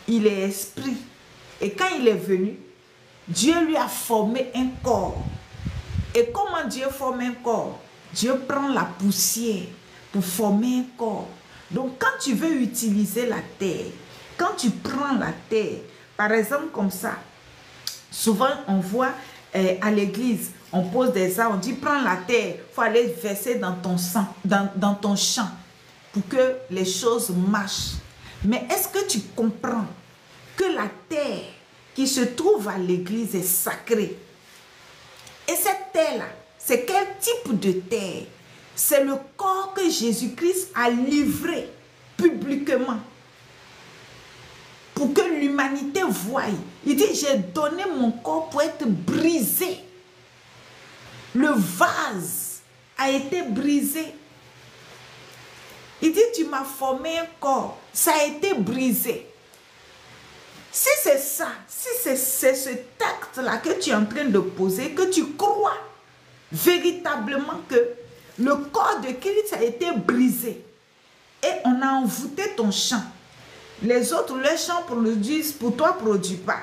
Il est esprit. Et quand il est venu, Dieu lui a formé un corps. Et comment Dieu forme un corps? Dieu prend la poussière pour former un corps. Donc, quand tu veux utiliser la terre, quand tu prends la terre, par exemple comme ça, souvent on voit à l'église, on pose des arbres, on dit prends la terre, il faut aller verser dans ton sang, dans ton champ, pour que les choses marchent. Mais est-ce que tu comprends que la terre qui se trouve à l'église est sacrée? Et cette terre-là, c'est quel type de terre? C'est le corps que Jésus-Christ a livré publiquement pour que l'humanité voie. Il dit, j'ai donné mon corps pour être brisé. Le vase a été brisé. Il dit, tu m'as formé un corps, ça a été brisé. Si c'est ça, si c'est ce acte-là que tu es en train de poser, que tu crois véritablement que le corps de Christ a été brisé et on a envoûté ton champ. Les autres, leurs champs produisent, pour toi, ne produisent pas.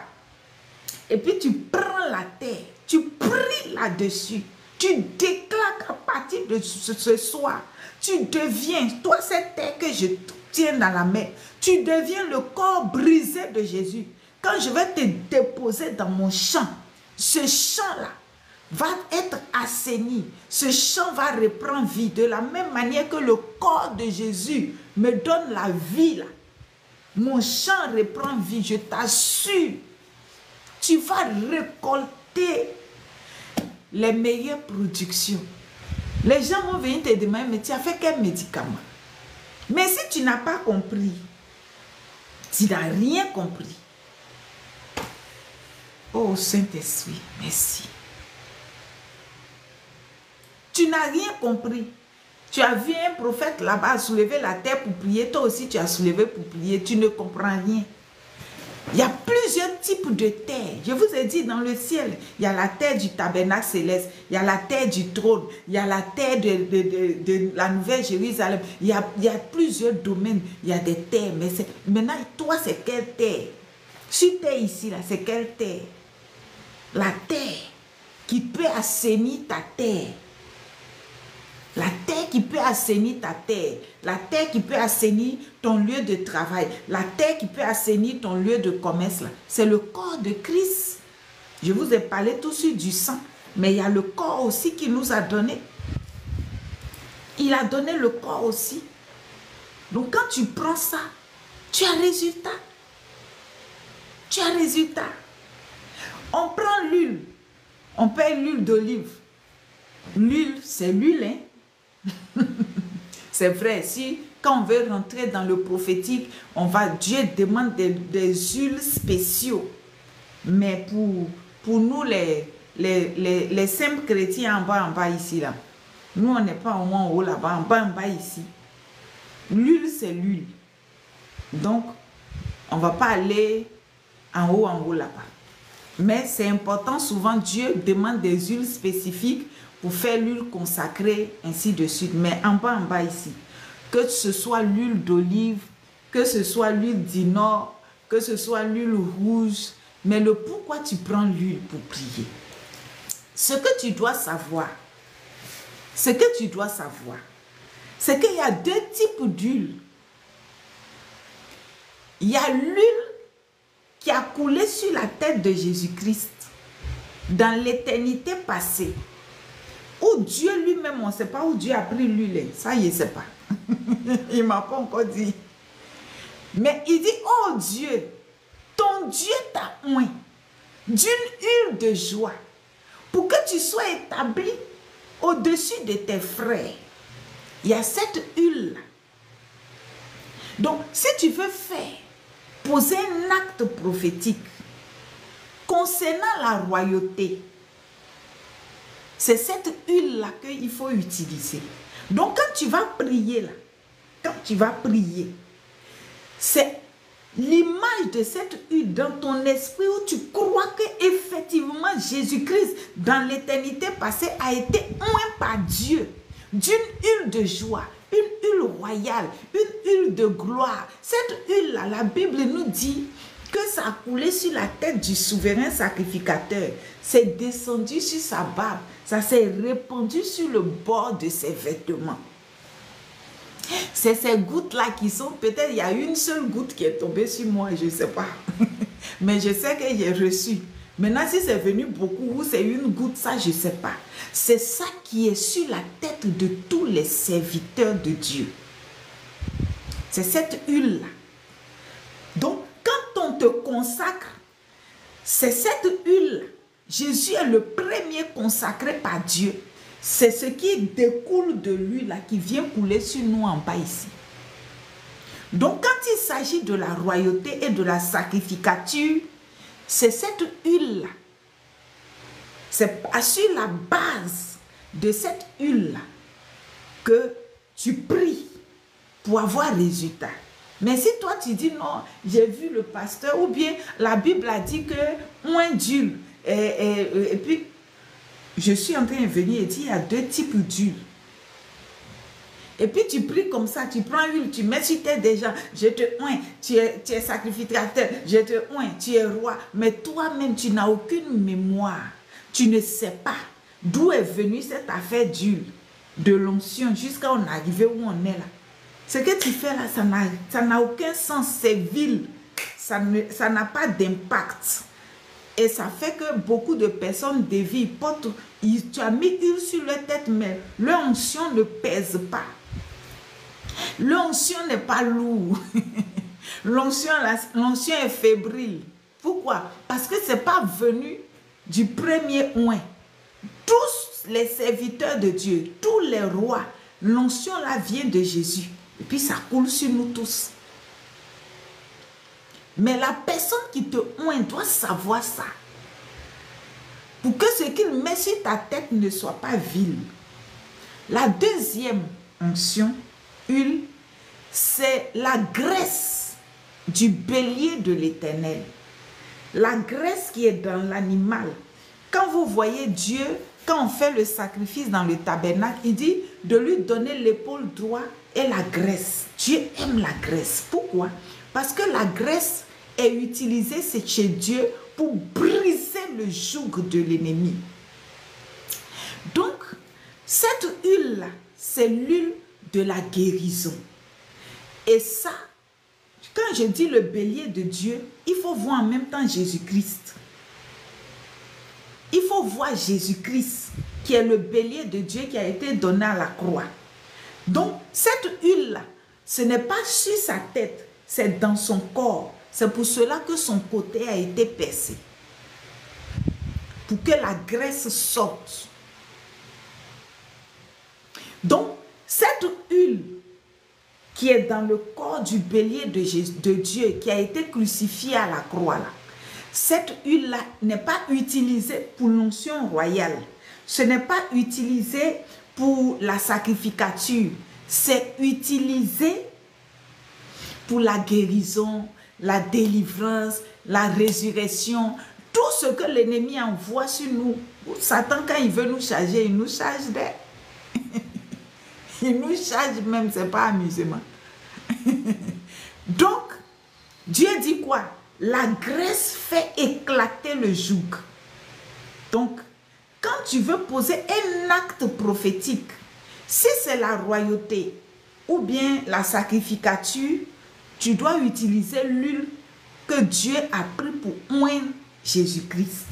Et puis tu prends la terre, tu pries là-dessus, tu déclares qu'à partir de ce soir, tu deviens, toi cette terre que je tiens dans la main, tu deviens le corps brisé de Jésus. Quand je vais te déposer dans mon champ, ce champ-là va être assaini. Ce champ va reprendre vie de la même manière que le corps de Jésus me donne la vie là. Mon champ reprend vie, je t'assure. Tu vas récolter les meilleures productions. Les gens vont venir te demander, mais tu as fait quel médicament? Mais si tu n'as pas compris, tu n'as rien compris. Oh Saint-Esprit, merci. Tu n'as rien compris. Tu as vu un prophète là-bas soulever la terre pour prier. Toi aussi, tu as soulevé pour prier. Tu ne comprends rien. Il y a plusieurs types de terre. Je vous ai dit, dans le ciel, il y a la terre du tabernacle céleste. Il y a la terre du trône. Il y a la terre de la Nouvelle Jérusalem. Il y a plusieurs domaines. Il y a des terres. Mais maintenant, toi, c'est quelle terre? Si tu es ici, là, c'est quelle terre? La terre qui peut assainir ta terre. La terre qui peut assainir ta terre, la terre qui peut assainir ton lieu de travail, la terre qui peut assainir ton lieu de commerce, c'est le corps de Christ. Je vous ai parlé tout de suite du sang, mais il y a le corps aussi qu'il nous a donné. Il a donné le corps aussi. Donc quand tu prends ça, tu as résultat. Tu as résultat. On prend l'huile. On paye l'huile d'olive. L'huile, c'est l'huile, hein? C'est vrai, si quand on veut rentrer dans le prophétique, Dieu demande des huiles spéciaux. Mais pour nous, les simples chrétiens en bas ici, là, nous, on n'est pas au moins en haut là-bas, en bas ici. L'huile, c'est l'huile. Donc, on ne va pas aller en haut là-bas. Mais c'est important, souvent, Dieu demande des huiles spécifiques pour faire l'huile consacrée, ainsi de suite. Mais en bas ici, que ce soit l'huile d'olive, que ce soit l'huile d'inor, que ce soit l'huile rouge, mais le pourquoi tu prends l'huile pour prier. Ce que tu dois savoir, c'est qu'il y a deux types d'huile. Il y a l'huile qui a coulé sur la tête de Jésus-Christ dans l'éternité passée. Où Dieu lui-même, on ne sait pas où Dieu a pris l'huile. Ça, il ne sait pas. Il ne m'a pas encore dit. Mais il dit, oh Dieu, ton Dieu t'a oint d'une huile de joie pour que tu sois établi au-dessus de tes frères. Il y a cette huile-là. Donc, si tu veux poser un acte prophétique concernant la royauté, c'est cette huile-là qu'il faut utiliser. Donc, quand tu vas prier, c'est l'image de cette huile dans ton esprit où tu crois qu'effectivement Jésus-Christ, dans l'éternité passée, a été oint par Dieu d'une huile de joie, une huile royale, une huile de gloire. Cette huile-là, la Bible nous dit que ça a coulé sur la tête du souverain sacrificateur. C'est descendu sur sa barbe. Ça s'est répandu sur le bord de ses vêtements. C'est ces gouttes-là qui sont, peut-être il y a une seule goutte qui est tombée sur moi, je ne sais pas. Mais je sais que j'ai reçu. Maintenant, si c'est venu beaucoup ou c'est une goutte, ça, je ne sais pas. C'est ça qui est sur la tête de tous les serviteurs de Dieu. C'est cette huile-là. Donc, quand on te consacre, c'est cette huile. Jésus est le premier consacré par Dieu. C'est ce qui découle de lui là qui vient couler sur nous en bas ici. Donc quand il s'agit de la royauté et de la sacrificature, c'est cette huile là. C'est sur la base de cette huile là que tu pries pour avoir résultat. Mais si toi tu dis non, j'ai vu le pasteur, ou bien la Bible a dit que moins d'huile, et puis je suis en train de venir et dire il y a deux types d'huile. Et puis tu pries comme ça, tu prends l'huile, tu mets sur tes des gens, je te oins, tu es sacrificateur, je te oins, tu es roi. Mais toi-même, tu n'as aucune mémoire. Tu ne sais pas d'où est venue cette affaire d'huile, de l'onction, jusqu'à on arriver où on est là. Ce que tu fais là, ça n'a aucun sens, c'est vil, ça n'a pas d'impact. Et ça fait que beaucoup de personnes dévient, tu as mis huile sur leur tête, mais leur onction ne pèse pas. L'onction n'est pas lourde. L'onction est fébrile. Pourquoi? Parce que ce n'est pas venu du premier oint. Tous les serviteurs de Dieu, tous les rois, l'onction là vient de Jésus. Et puis ça coule sur nous tous. Mais la personne qui te oint doit savoir ça. Pour que ce qu'il met sur ta tête ne soit pas vil. La deuxième onction, huile, c'est la graisse du bélier de l'Éternel. La graisse qui est dans l'animal. Quand vous voyez Dieu, quand on fait le sacrifice dans le tabernacle, il dit de lui donner l'épaule droite et la graisse. Dieu aime la graisse. Pourquoi? Parce que la graisse est utilisée chez Dieu pour briser le joug de l'ennemi. Donc, cette huile-là, c'est l'huile de la guérison. Et ça, quand je dis le bélier de Dieu, il faut voir en même temps Jésus-Christ. Il faut voir Jésus-Christ, qui est le bélier de Dieu qui a été donné à la croix. Donc, cette huile-là, ce n'est pas sur sa tête, c'est dans son corps. C'est pour cela que son côté a été percé. Pour que la graisse sorte. Donc, cette huile qui est dans le corps du bélier de Dieu, qui a été crucifié à la croix, là, cette huile-là n'est pas utilisée pour l'onction royale. Ce n'est pas utilisé pour la sacrificature. C'est utilisé pour la guérison, la délivrance, la résurrection. Tout ce que l'ennemi envoie sur nous. Satan, quand il veut nous charger, il nous charge il nous charge même, c'est pas amusement. Donc, Dieu dit quoi? La graisse fait éclater le joug. Donc, quand tu veux poser un acte prophétique, si c'est la royauté ou bien la sacrificature, tu dois utiliser l'huile que Dieu a pris pour oindre Jésus-Christ.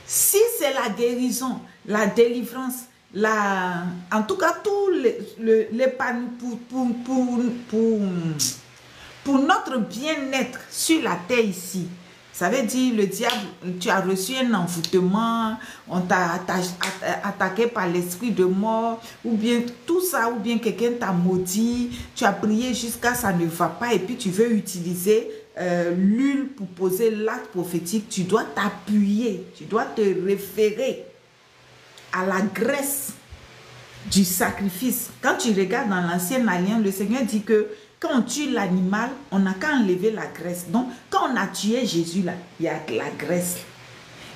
Si c'est la guérison, la délivrance, en tout cas, tous les panneaux pour notre bien-être sur la terre ici. Ça veut dire, le diable, tu as reçu un envoûtement, on t'a attaqué par l'esprit de mort, ou bien tout ça, ou bien quelqu'un t'a maudit, tu as prié jusqu'à ça ne va pas, et puis tu veux utiliser l'huile pour poser l'acte prophétique. Tu dois t'appuyer, tu dois te référer à la graisse du sacrifice. Quand tu regardes dans l'Ancienne Alliance, le Seigneur dit que quand on tue l'animal, on n'a qu'à enlever la graisse. Donc, quand on a tué Jésus, là, il y a la graisse.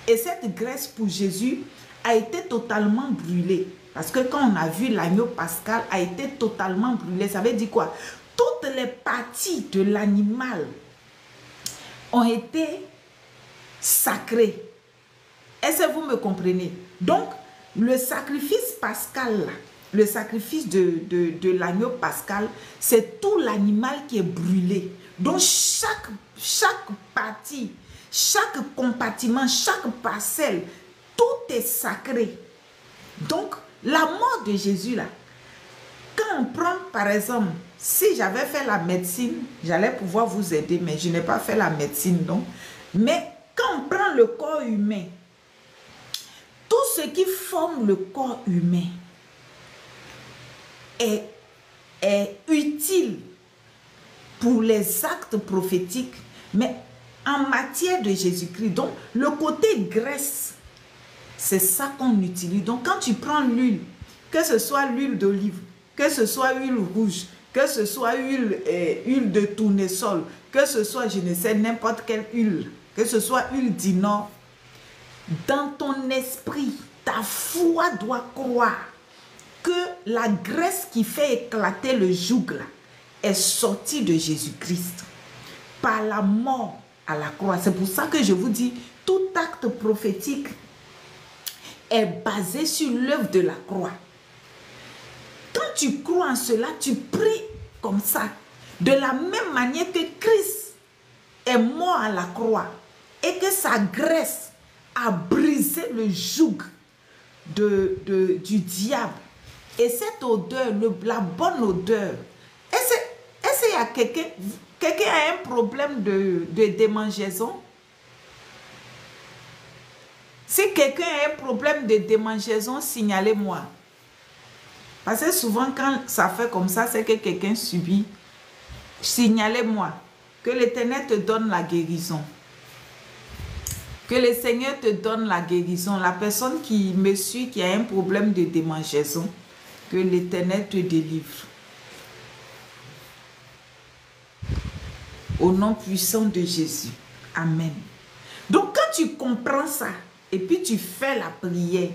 Et cette graisse pour Jésus a été totalement brûlée. Parce que quand on a vu l'agneau pascal a été totalement brûlé, ça veut dire quoi? Toutes les parties de l'animal ont été sacrées. Est-ce que vous me comprenez? Donc, le sacrifice pascal, le sacrifice de l'agneau pascal, c'est tout l'animal qui est brûlé. Donc, chaque partie, chaque compartiment, chaque parcelle, tout est sacré. Donc, la mort de Jésus, là, quand on prend, par exemple, si j'avais fait la médecine, j'allais pouvoir vous aider, mais je n'ai pas fait la médecine, donc. Mais quand on prend le corps humain, tout ce qui forme le corps humain est utile pour les actes prophétiques, mais en matière de Jésus-Christ. Donc, le côté graisse, c'est ça qu'on utilise. Donc, quand tu prends l'huile, que ce soit l'huile d'olive, que ce soit huile rouge, que ce soit huile de tournesol, que ce soit, je ne sais, n'importe quelle huile, que ce soit huile d'inor, dans ton esprit, ta foi doit croire que la graisse qui fait éclater le joug là, est sortie de Jésus-Christ par la mort à la croix. C'est pour ça que je vous dis, tout acte prophétique est basé sur l'œuvre de la croix. Quand tu crois en cela, tu pries comme ça. De la même manière que Christ est mort à la croix et que sa graisse a brisé le joug du diable. Et cette odeur, la bonne odeur, est-ce qu'il y a quelqu'un a un problème de démangeaison? Si quelqu'un a un problème de démangeaison, signalez-moi. Parce que souvent, quand ça fait comme ça, c'est que quelqu'un subit. Signalez-moi. Que l'Éternel te donne la guérison. Que le Seigneur te donne la guérison. La personne qui me suit, qui a un problème de démangeaison, que l'Éternel te délivre. Au nom puissant de Jésus. Amen. Donc, quand tu comprends ça, et puis tu fais la prière,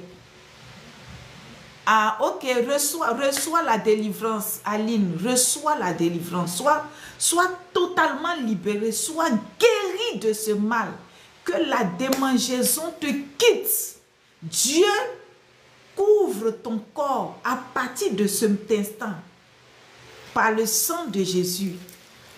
ah, ok, reçois la délivrance, Aline, reçois la délivrance, sois totalement libéré, sois guéri de ce mal, que la démangeaison te quitte. Dieu couvre ton corps à partir de cet instant par le sang de Jésus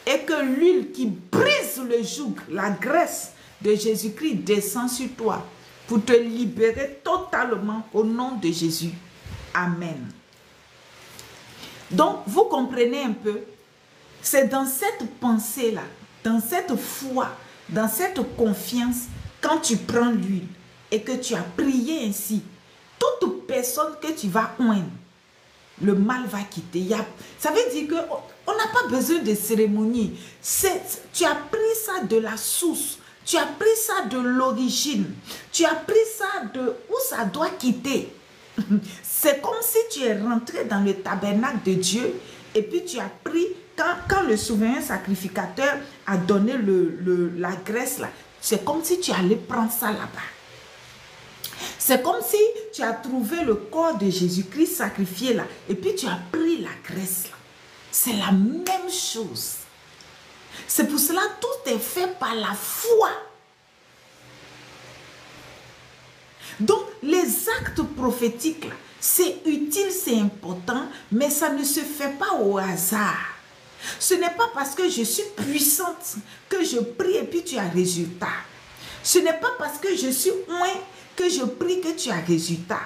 et que l'huile qui brise le joug, la graisse de Jésus-Christ descend sur toi pour te libérer totalement au nom de Jésus. Amen. Donc, vous comprenez un peu, C'est dans cette pensée-là, dans cette foi, dans cette confiance, quand tu prends l'huile et que tu as prié ainsi, toute personne que tu vas oindre, le mal va quitter. Ça veut dire qu'on n'a pas besoin de cérémonie. Tu as pris ça de la source. Tu as pris ça de l'origine. Tu as pris ça de où ça doit quitter. C'est comme si tu es rentré dans le tabernacle de Dieu et puis tu as pris, quand le souverain sacrificateur a donné la graisse là, c'est comme si tu allais prendre ça là-bas. C'est comme si tu as trouvé le corps de Jésus-Christ sacrifié là et puis tu as pris la graisse là. C'est la même chose. C'est pour cela que tout est fait par la foi. Donc, les actes prophétiques, c'est utile, c'est important, mais ça ne se fait pas au hasard. Ce n'est pas parce que je suis puissante que je prie et puis tu as résultat. Ce n'est pas parce que je suis ointe que je prie que tu as résultat.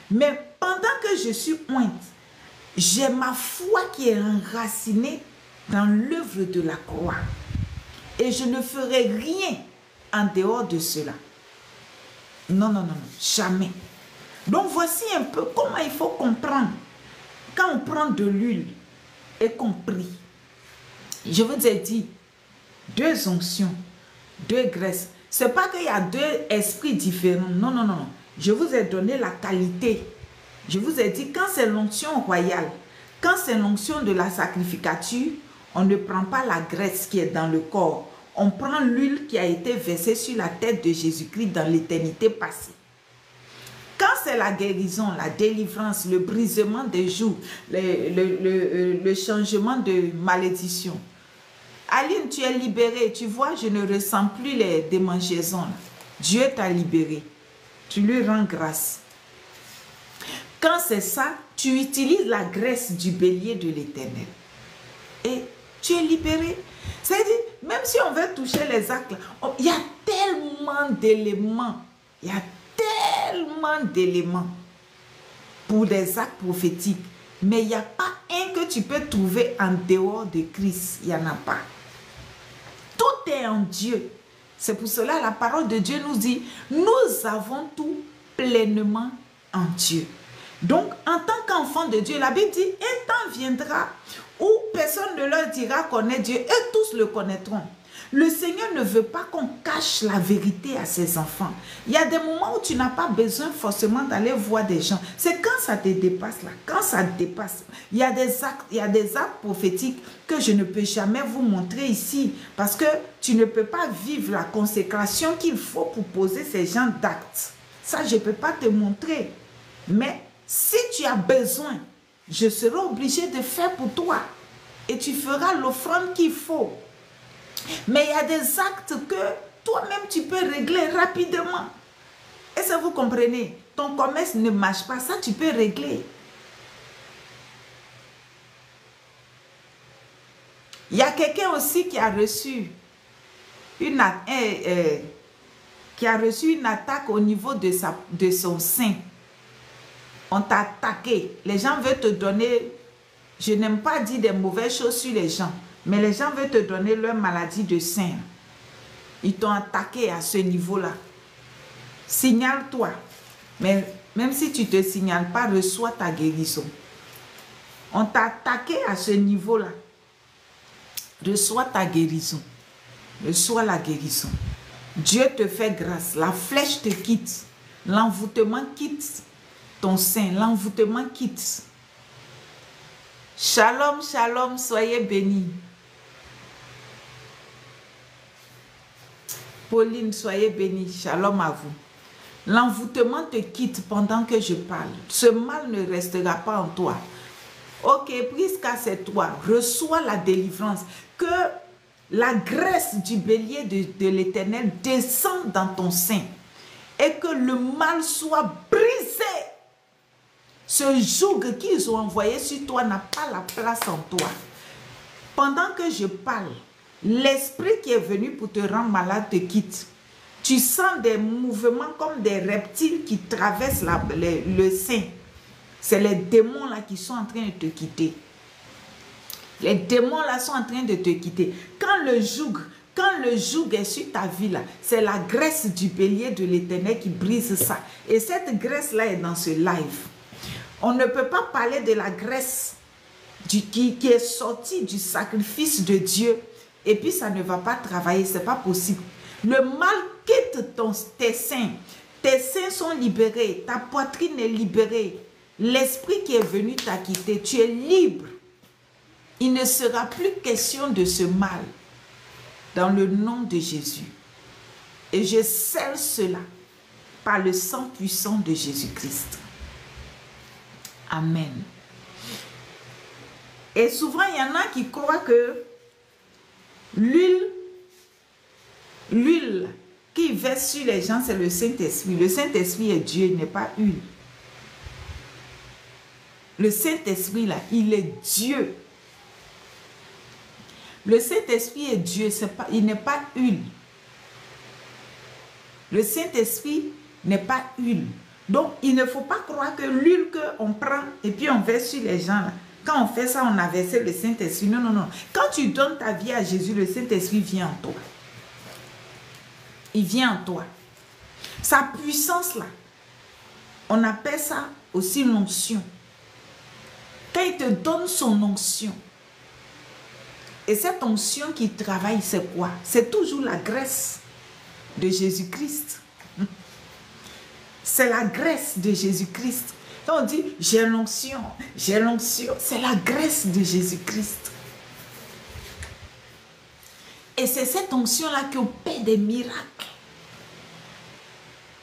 Mais pendant que je suis ointe, j'ai ma foi qui est enracinée dans l'œuvre de la croix. Et je ne ferai rien en dehors de cela. Non, non, non, non, jamais. Donc voici un peu comment il faut comprendre. Quand on prend de l'huile et qu'on prie, je vous ai dit, 2 onctions, 2 graisses. Ce n'est pas qu'il y a 2 esprits différents. Non, non, non, non. Je vous ai donné la qualité. Je vous ai dit, quand c'est l'onction royale, quand c'est l'onction de la sacrificature, on ne prend pas la graisse qui est dans le corps. On prend l'huile qui a été versée sur la tête de Jésus-Christ dans l'éternité passée. Quand c'est la guérison, la délivrance, le brisement des joues, le changement de malédiction. Aline, tu es libérée. Tu vois, je ne ressens plus les démangeaisons. Dieu t'a libéré. Tu lui rends grâce. Quand c'est ça, tu utilises la graisse du bélier de l'Éternel. Et tu es libéré. C'est-à-dire, même si on veut toucher les actes, il y a tellement d'éléments. Il y a tellement d'éléments pour des actes prophétiques. Mais il n'y a pas un que tu peux trouver en dehors de Christ. Il n'y en a pas. Tout est en Dieu. C'est pour cela la parole de Dieu nous dit, nous avons tout pleinement en Dieu. Donc, en tant qu'enfant de Dieu, la Bible dit, un temps viendra où personne ne leur dira qu'on est Dieu, et tous le connaîtront. Le Seigneur ne veut pas qu'on cache la vérité à ses enfants. Il y a des moments où tu n'as pas besoin forcément d'aller voir des gens. C'est quand ça te dépasse là, quand ça te dépasse. Il y a des actes prophétiques que je ne peux jamais vous montrer ici parce que tu ne peux pas vivre la consécration qu'il faut pour poser ces genres d'actes. Ça, je ne peux pas te montrer. Mais si tu as besoin, je serai obligé de faire pour toi. Et tu feras l'offrande qu'il faut. Mais il y a des actes que toi-même tu peux régler rapidement. Est-ce que vous comprenez? Ton commerce ne marche pas, ça tu peux régler. Il y a quelqu'un aussi qui a reçu une attaque au niveau de son sein. On t'a attaqué. Les gens veulent te donner, je n'aime pas dire des mauvaises choses sur les gens, mais les gens veulent te donner leur maladie de sein. Ils t'ont attaqué à ce niveau-là. Signale-toi. Mais même si tu ne te signales pas, reçois ta guérison. On t'a attaqué à ce niveau-là. Reçois ta guérison. Reçois la guérison. Dieu te fait grâce. La flèche te quitte. L'envoûtement quitte ton sein. L'envoûtement quitte. Shalom, shalom, soyez bénis. Pauline, soyez bénie. Shalom à vous. L'envoûtement te quitte pendant que je parle. Ce mal ne restera pas en toi. Ok, puisque c'est toi, reçois la délivrance. Que la graisse du bélier de l'Éternel descende dans ton sein. Et que le mal soit brisé. Ce joug qu'ils ont envoyé sur toi n'a pas la place en toi. Pendant que je parle, l'esprit qui est venu pour te rendre malade te quitte. Tu sens des mouvements comme des reptiles qui traversent le sein. C'est les démons là qui sont en train de te quitter. Les démons là sont en train de te quitter. Quand le joug est sur ta vie là, c'est la graisse du bélier de l'Éternel qui brise ça. Et cette graisse là est dans ce live. On ne peut pas parler de la graisse qui est sortie du sacrifice de Dieu et puis ça ne va pas travailler, c'est pas possible. Le mal quitte tes seins. Tes seins sont libérés, ta poitrine est libérée. L'esprit qui est venu t'a quitté, tu es libre. Il ne sera plus question de ce mal dans le nom de Jésus. Et je scelle cela par le sang puissant de Jésus-Christ. Amen. Et souvent, il y en a qui croient que l'huile qui verse sur les gens, c'est le Saint-Esprit. Le Saint-Esprit est Dieu, il n'est pas huile. Le Saint-Esprit, là, il est Dieu. Le Saint-Esprit est Dieu, il n'est pas huile. Le Saint-Esprit n'est pas huile. Donc, il ne faut pas croire que l'huile qu'on prend et puis on verse sur les gens, là, quand on fait ça, on a versé le Saint-Esprit. Non, non, non. Quand tu donnes ta vie à Jésus, le Saint-Esprit vient en toi. Il vient en toi. Sa puissance là, on appelle ça aussi l'onction. Quand il te donne son onction, et cette onction qui travaille, c'est quoi? C'est toujours la graisse de Jésus-Christ. C'est la graisse de Jésus-Christ. Quand on dit j'ai l'onction, c'est la graisse de Jésus-Christ. Et c'est cette onction-là qui opère des miracles.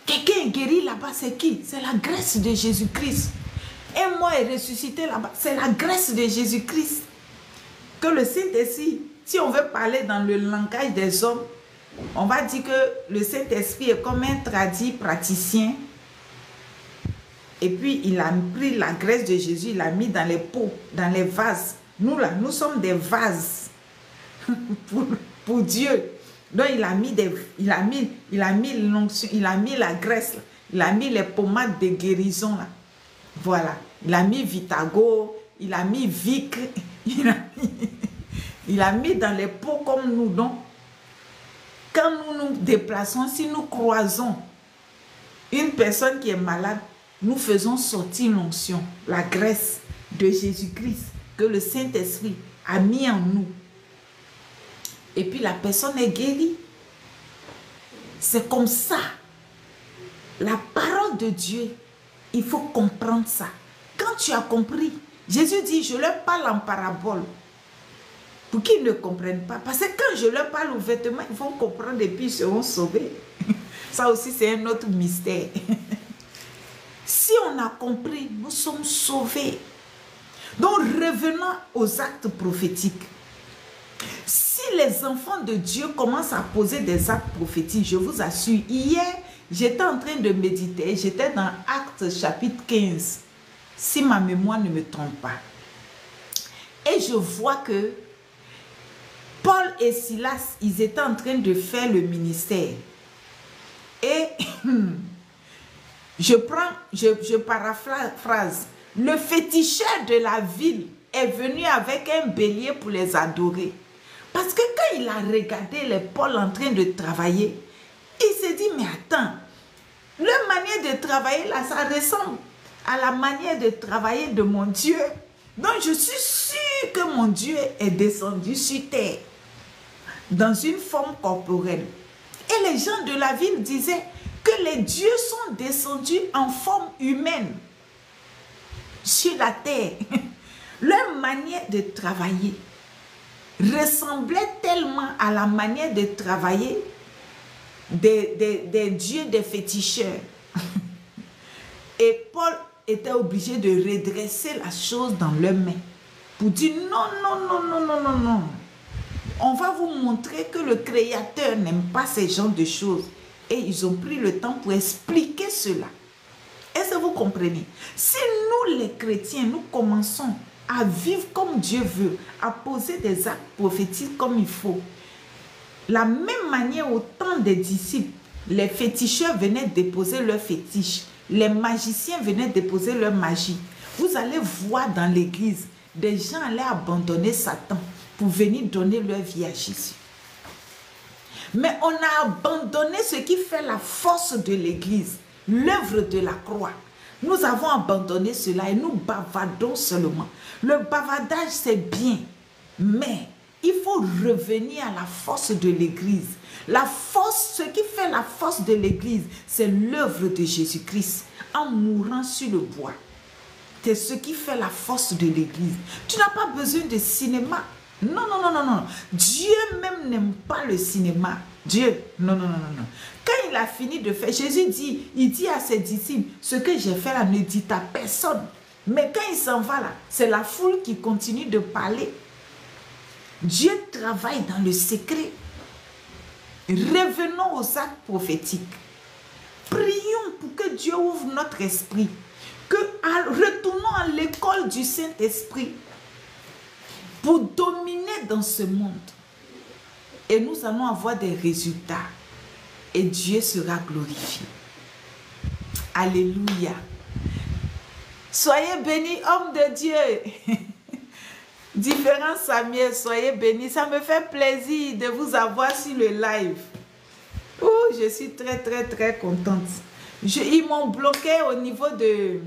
Quelqu'un est guéri là-bas, c'est qui? C'est la graisse de Jésus-Christ. Un mort est ressuscité là-bas, c'est la graisse de Jésus-Christ. Que le Saint-Esprit, si on veut parler dans le langage des hommes, on va dire que le Saint-Esprit est comme un tradit praticien. Et puis, il a pris la graisse de Jésus, il l'a mis dans les pots, dans les vases. Nous, là, nous sommes des vases pour Dieu. Donc, il a mis l'onction, il a mis la graisse, là. Il a mis les pommades de guérison, là. Voilà. Il a mis Vitago, il a mis Vic, il a mis dans les pots comme nous. Donc, quand nous nous déplaçons, si nous croisons une personne qui est malade, nous faisons sortir l'onction, la graisse de Jésus-Christ que le Saint-Esprit a mis en nous. Et puis la personne est guérie. C'est comme ça. La parole de Dieu, il faut comprendre ça. Quand tu as compris, Jésus dit, je leur parle en parabole. Pour qu'ils ne comprennent pas. Parce que quand je leur parle ouvertement, ils vont comprendre et puis ils seront sauvés. Ça aussi, c'est un autre mystère. Si on a compris, nous sommes sauvés. Donc, revenons aux actes prophétiques. Si les enfants de Dieu commencent à poser des actes prophétiques, je vous assure, hier, j'étais en train de méditer, j'étais dans Actes chapitre 15, si ma mémoire ne me trompe pas. Et je vois que Paul et Silas, ils étaient en train de faire le ministère. Et je paraphrase, le féticheur de la ville est venu avec un bélier pour les adorer. Parce que quand il a regardé les Paul en train de travailler, il s'est dit, mais attends, leur manière de travailler là, ça ressemble à la manière de travailler de mon Dieu. Donc je suis sûre que mon Dieu est descendu sur terre, dans une forme corporelle. Et les gens de la ville disaient que les dieux sont descendus en forme humaine sur la terre. Leur manière de travailler ressemblait tellement à la manière de travailler des dieux, des féticheurs. Et Paul était obligé de redresser la chose dans leurs mains pour dire non, non, non, non, non, non, non. On va vous montrer que le Créateur n'aime pas ces genres de choses. Et ils ont pris le temps pour expliquer cela. Est-ce que vous comprenez? Si nous, les chrétiens, nous commençons à vivre comme Dieu veut, à poser des actes prophétiques comme il faut, la même manière au temps des disciples, les féticheurs venaient déposer leurs fétiches, les magiciens venaient déposer leur magie. Vous allez voir dans l'église des gens allaient abandonner Satan pour venir donner leur vie à Jésus. Mais on a abandonné ce qui fait la force de l'Église, l'œuvre de la croix. Nous avons abandonné cela et nous bavardons seulement. Le bavardage, c'est bien, mais il faut revenir à la force de l'Église. La force, ce qui fait la force de l'Église, c'est l'œuvre de Jésus-Christ en mourant sur le bois. C'est ce qui fait la force de l'Église. Tu n'as pas besoin de cinéma. Non, non, non, non, non. Dieu même n'aime pas le cinéma. Dieu, non, non, non, non, non. Quand il a fini de faire, Jésus dit, il dit à ses disciples, ce que j'ai fait là, ne dites à personne. Mais quand il s'en va là, c'est la foule qui continue de parler. Dieu travaille dans le secret. Revenons aux actes prophétiques. Prions pour que Dieu ouvre notre esprit. Retournons à l'école du Saint-Esprit pour dominer dans ce monde. Et nous allons avoir des résultats. Et Dieu sera glorifié. Alléluia. Soyez bénis, hommes de Dieu. Différents Samuel, soyez bénis. Ça me fait plaisir de vous avoir sur le live. Oh, je suis très, très, très contente. Ils m'ont bloqué au niveau de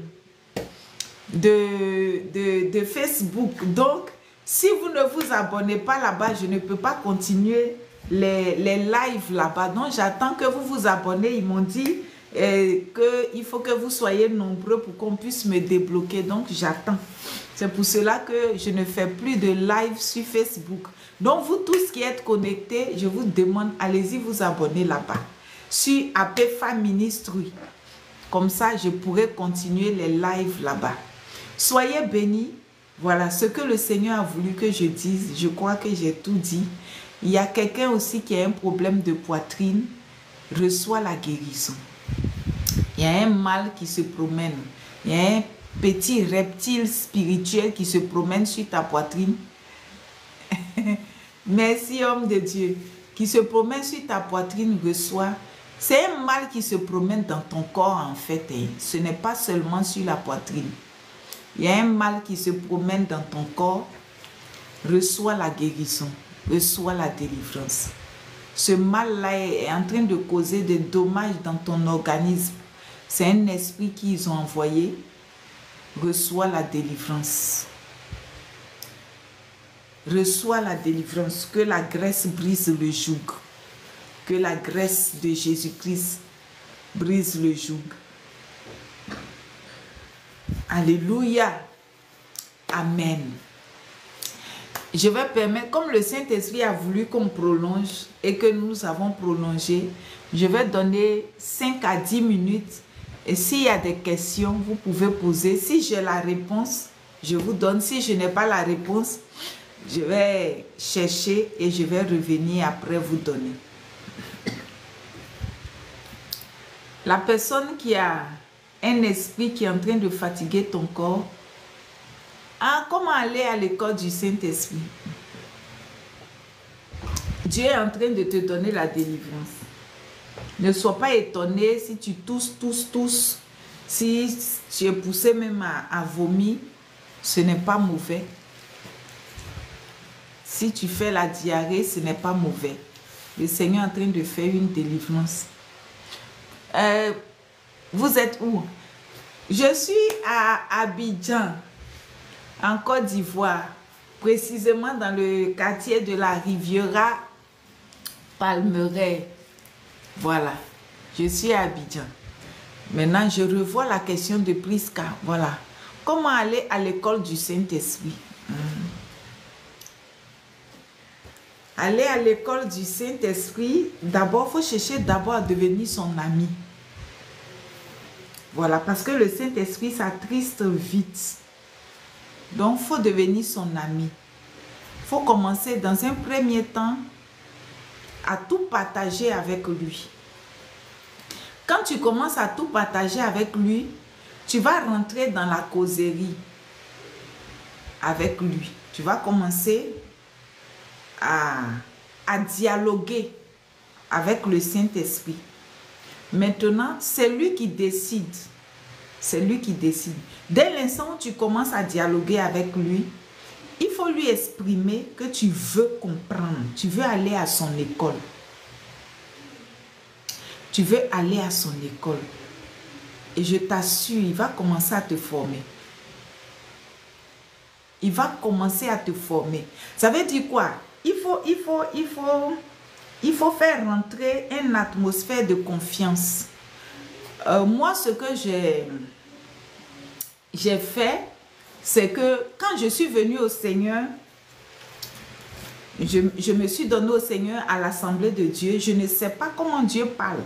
Facebook. Donc, si vous ne vous abonnez pas là-bas, je ne peux pas continuer les lives là-bas. Donc, j'attends que vous vous abonnez. Ils m'ont dit qu'il faut que vous soyez nombreux pour qu'on puisse me débloquer. Donc, j'attends. C'est pour cela que je ne fais plus de live sur Facebook. Donc, vous tous qui êtes connectés, je vous demande, allez-y vous abonner là-bas. Sur APFA Ministry. Comme ça, je pourrai continuer les lives là-bas. Soyez bénis. Voilà ce que le Seigneur a voulu que je dise. Je crois que j'ai tout dit. Il y a quelqu'un aussi qui a un problème de poitrine. Reçoit la guérison. Il y a un mal qui se promène. Il y a un petit reptile spirituel qui se promène sur ta poitrine. Merci, homme de Dieu. Qui se promène sur ta poitrine, reçoit. C'est un mal qui se promène dans ton corps, en fait. Ce n'est pas seulement sur la poitrine. Il y a un mal qui se promène dans ton corps. Reçois la guérison. Reçois la délivrance. Ce mal-là est en train de causer des dommages dans ton organisme. C'est un esprit qu'ils ont envoyé. Reçois la délivrance. Reçois la délivrance. Que la grâce brise le joug. Que la grâce de Jésus-Christ brise le joug. Alléluia. Amen. Je vais permettre, comme le Saint-Esprit a voulu qu'on prolonge et que nous avons prolongé, je vais donner 5 à 10 minutes. Et s'il y a des questions, vous pouvez poser. Si j'ai la réponse, je vous donne. Si je n'ai pas la réponse, je vais chercher et je vais revenir après vous donner. La personne qui a un esprit qui est en train de fatiguer ton corps, comment aller à l'école du Saint-Esprit? Dieu est en train de te donner la délivrance. Ne sois pas étonné si tu tousses. Si tu es poussé même à vomir, ce n'est pas mauvais. Si tu fais la diarrhée, ce n'est pas mauvais. Le Seigneur est en train de faire une délivrance. Vous êtes où? Je suis à Abidjan, en Côte d'Ivoire, précisément dans le quartier de la Riviera Palmeraie. Voilà, je suis à Abidjan. Maintenant, je revois la question de Prisca. Voilà, comment aller à l'école du Saint-Esprit? Aller à l'école du Saint-Esprit, d'abord, il faut chercher d'abord à devenir son ami. Voilà, parce que le Saint-Esprit s'attriste vite. Donc, il faut devenir son ami. Il faut commencer dans un premier temps à tout partager avec lui. Quand tu commences à tout partager avec lui, tu vas rentrer dans la causerie avec lui. Tu vas commencer à dialoguer avec le Saint-Esprit. Maintenant, c'est lui qui décide. C'est lui qui décide. Dès l'instant où tu commences à dialoguer avec lui, il faut lui exprimer que tu veux comprendre, tu veux aller à son école. Tu veux aller à son école. Et je t'assure, il va commencer à te former. Il va commencer à te former. Ça veut dire quoi? Il faut faire rentrer une atmosphère de confiance. Moi, ce que j'ai fait, c'est que quand je suis venue au Seigneur, je me suis donnée au Seigneur à l'Assemblée de Dieu. Je ne sais pas comment Dieu parle.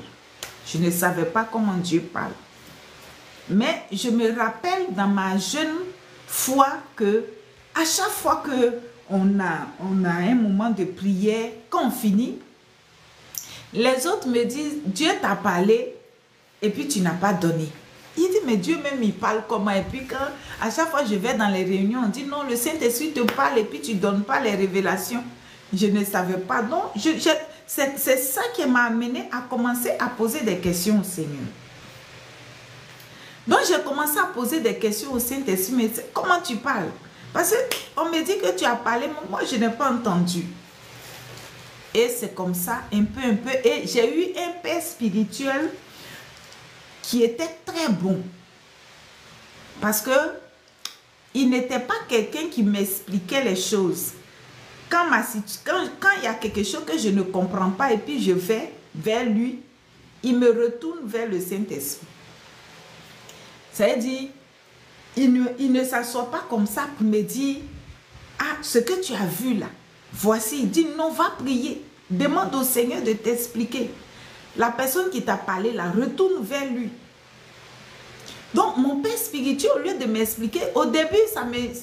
Je ne savais pas comment Dieu parle. Mais je me rappelle dans ma jeune foi que à chaque fois qu'on a un moment de prière, quand on finit, les autres me disent, Dieu t'a parlé et puis tu n'as pas donné. Il dit, mais Dieu même, il parle comment? Et puis quand, à chaque fois je vais dans les réunions, on dit, non, le Saint-Esprit te parle et puis tu ne donnes pas les révélations. Je ne savais pas. Non, c'est ça qui m'a amené à commencer à poser des questions au Seigneur. Donc j'ai commencé à poser des questions au Saint-Esprit, mais comment tu parles? Parce qu'on me dit que tu as parlé, mais moi je n'ai pas entendu. Et c'est comme ça, un peu. Et j'ai eu un père spirituel qui était très bon. Parce que il n'était pas quelqu'un qui m'expliquait les choses. Quand il y a quelque chose que je ne comprends pas et puis je vais vers lui, il me retourne vers le Saint-Esprit. Ça veut dire, il ne s'assoit pas comme ça pour me dire, ah, ce que tu as vu là, voici. Il dit, non, va prier. Demande au Seigneur de t'expliquer. La personne qui t'a parlé là, retourne vers lui. Donc, mon père spirituel, au lieu de m'expliquer, au début,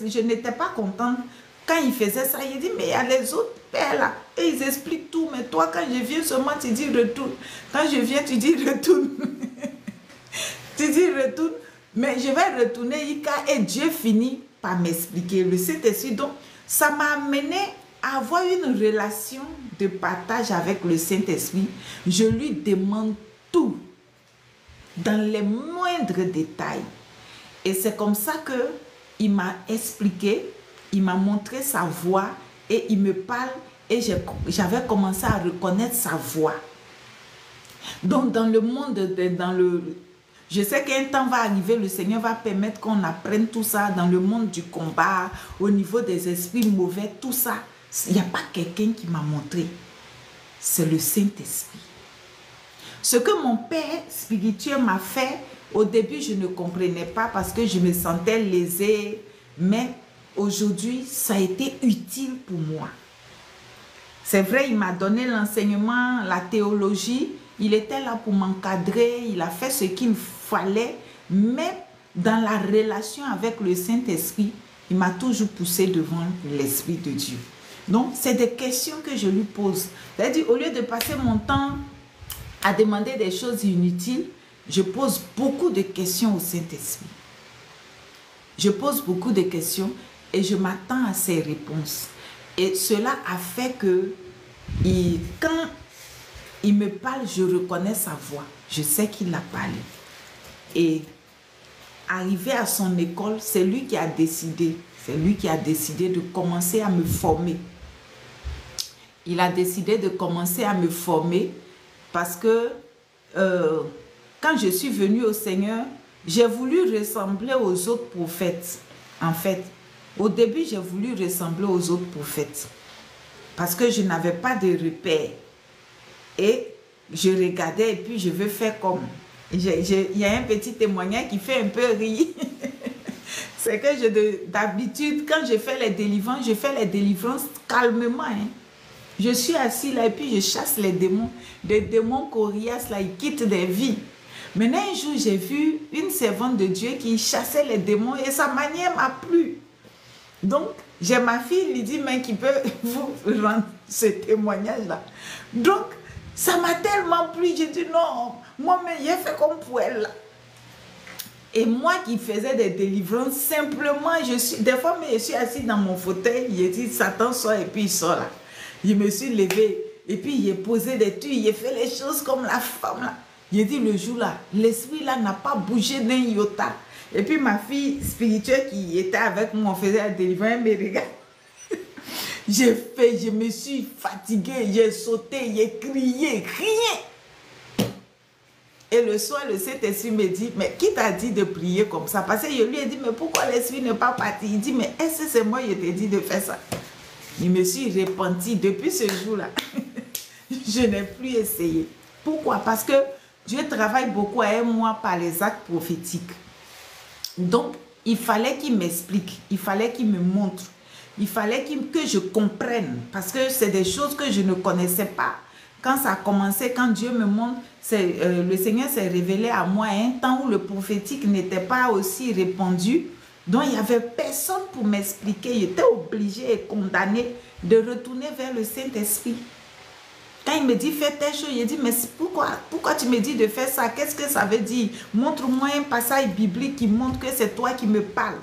je n'étais pas contente. Quand il faisait ça, il dit, mais il y a les autres pères là, et ils expliquent tout. Mais toi, quand je viens seulement, tu dis retourne. Quand je viens, tu dis retourne. Tu dis retourne. Mais je vais retourner, Ika, et Dieu finit par m'expliquer. Le Saint-Esprit, donc, ça m'a amené à avoir une relation de partage avec le Saint-Esprit. Je lui demande tout, dans les moindres détails. Et c'est comme ça qu'il m'a expliqué, il m'a montré sa voix, et il me parle, et j'avais commencé à reconnaître sa voix. Donc, dans le monde, je sais qu'un temps va arriver, le Seigneur va permettre qu'on apprenne tout ça dans le monde du combat, au niveau des esprits mauvais, tout ça. Il n'y a pas quelqu'un qui m'a montré. C'est le Saint-Esprit. Ce que mon père spirituel m'a fait, au début, je ne comprenais pas parce que je me sentais lésée. Mais aujourd'hui, ça a été utile pour moi. C'est vrai, il m'a donné l'enseignement, la théologie. Il était là pour m'encadrer, il a fait ce qu'il fallait, mais dans la relation avec le Saint-Esprit, il m'a toujours poussé devant l'Esprit de Dieu. Donc, c'est des questions que je lui pose. C'est-à-dire, au lieu de passer mon temps à demander des choses inutiles, je pose beaucoup de questions au Saint-Esprit. Je pose beaucoup de questions et je m'attends à ses réponses. Et cela a fait que, quand il me parle, je reconnais sa voix. Je sais qu'il a parlé. Et arrivé à son école, c'est lui qui a décidé. C'est lui qui a décidé de commencer à me former. Il a décidé de commencer à me former parce que quand je suis venue au Seigneur, j'ai voulu ressembler aux autres prophètes. En fait, au début, j'ai voulu ressembler aux autres prophètes parce que je n'avais pas de repères. Et je regardais et puis je veux faire comme. Il y a un petit témoignage qui fait un peu rire. C'est que d'habitude, quand je fais les délivrances calmement. Hein. Je suis assis là et puis je chasse les démons. Des démons coriaces là, ils quittent des vies. Maintenant, un jour, j'ai vu une servante de Dieu qui chassait les démons et sa manière m'a plu. Donc, j'ai ma fille, lui dit, mais qui peut vous rendre ce témoignage-là. Donc, ça m'a tellement plu. J'ai dit, non, moi-même, j'ai fait comme pour elle. Là. Et moi qui faisais des délivrances, simplement, des fois, je suis assise dans mon fauteuil, j'ai dit, Satan sort et puis il sort là. Je me suis levée et puis j'ai posé des trucs, j'ai fait les choses comme la femme là. J'ai dit, le jour là, l'esprit là n'a pas bougé d'un iota. Et puis ma fille spirituelle qui était avec moi, on faisait la délivrance, elle me regarde. J'ai fait, je me suis fatiguée, j'ai sauté, j'ai crié, rien. Et le soir, le Saint-Esprit me dit, mais qui t'a dit de prier comme ça? Parce que je lui ai dit, mais pourquoi l'Esprit n'est pas parti? Il dit, mais est-ce que c'est moi qui t'ai dit de faire ça? Je me suis repenti depuis ce jour-là. Je n'ai plus essayé. Pourquoi? Parce que Dieu travaille beaucoup avec moi par les actes prophétiques. Donc, il fallait qu'il m'explique, il fallait qu'il me montre, il fallait que je comprenne, parce que c'est des choses que je ne connaissais pas. Quand ça a commencé, quand Dieu me montre, le Seigneur s'est révélé à moi à un temps où le prophétique n'était pas aussi répandu. Donc, il n'y avait personne pour m'expliquer. J'étais obligée et condamnée de retourner vers le Saint-Esprit. Quand il me dit, fais telle chose, il dit, mais pourquoi tu me dis de faire ça? Qu'est-ce que ça veut dire? Montre-moi un passage biblique qui montre que c'est toi qui me parles.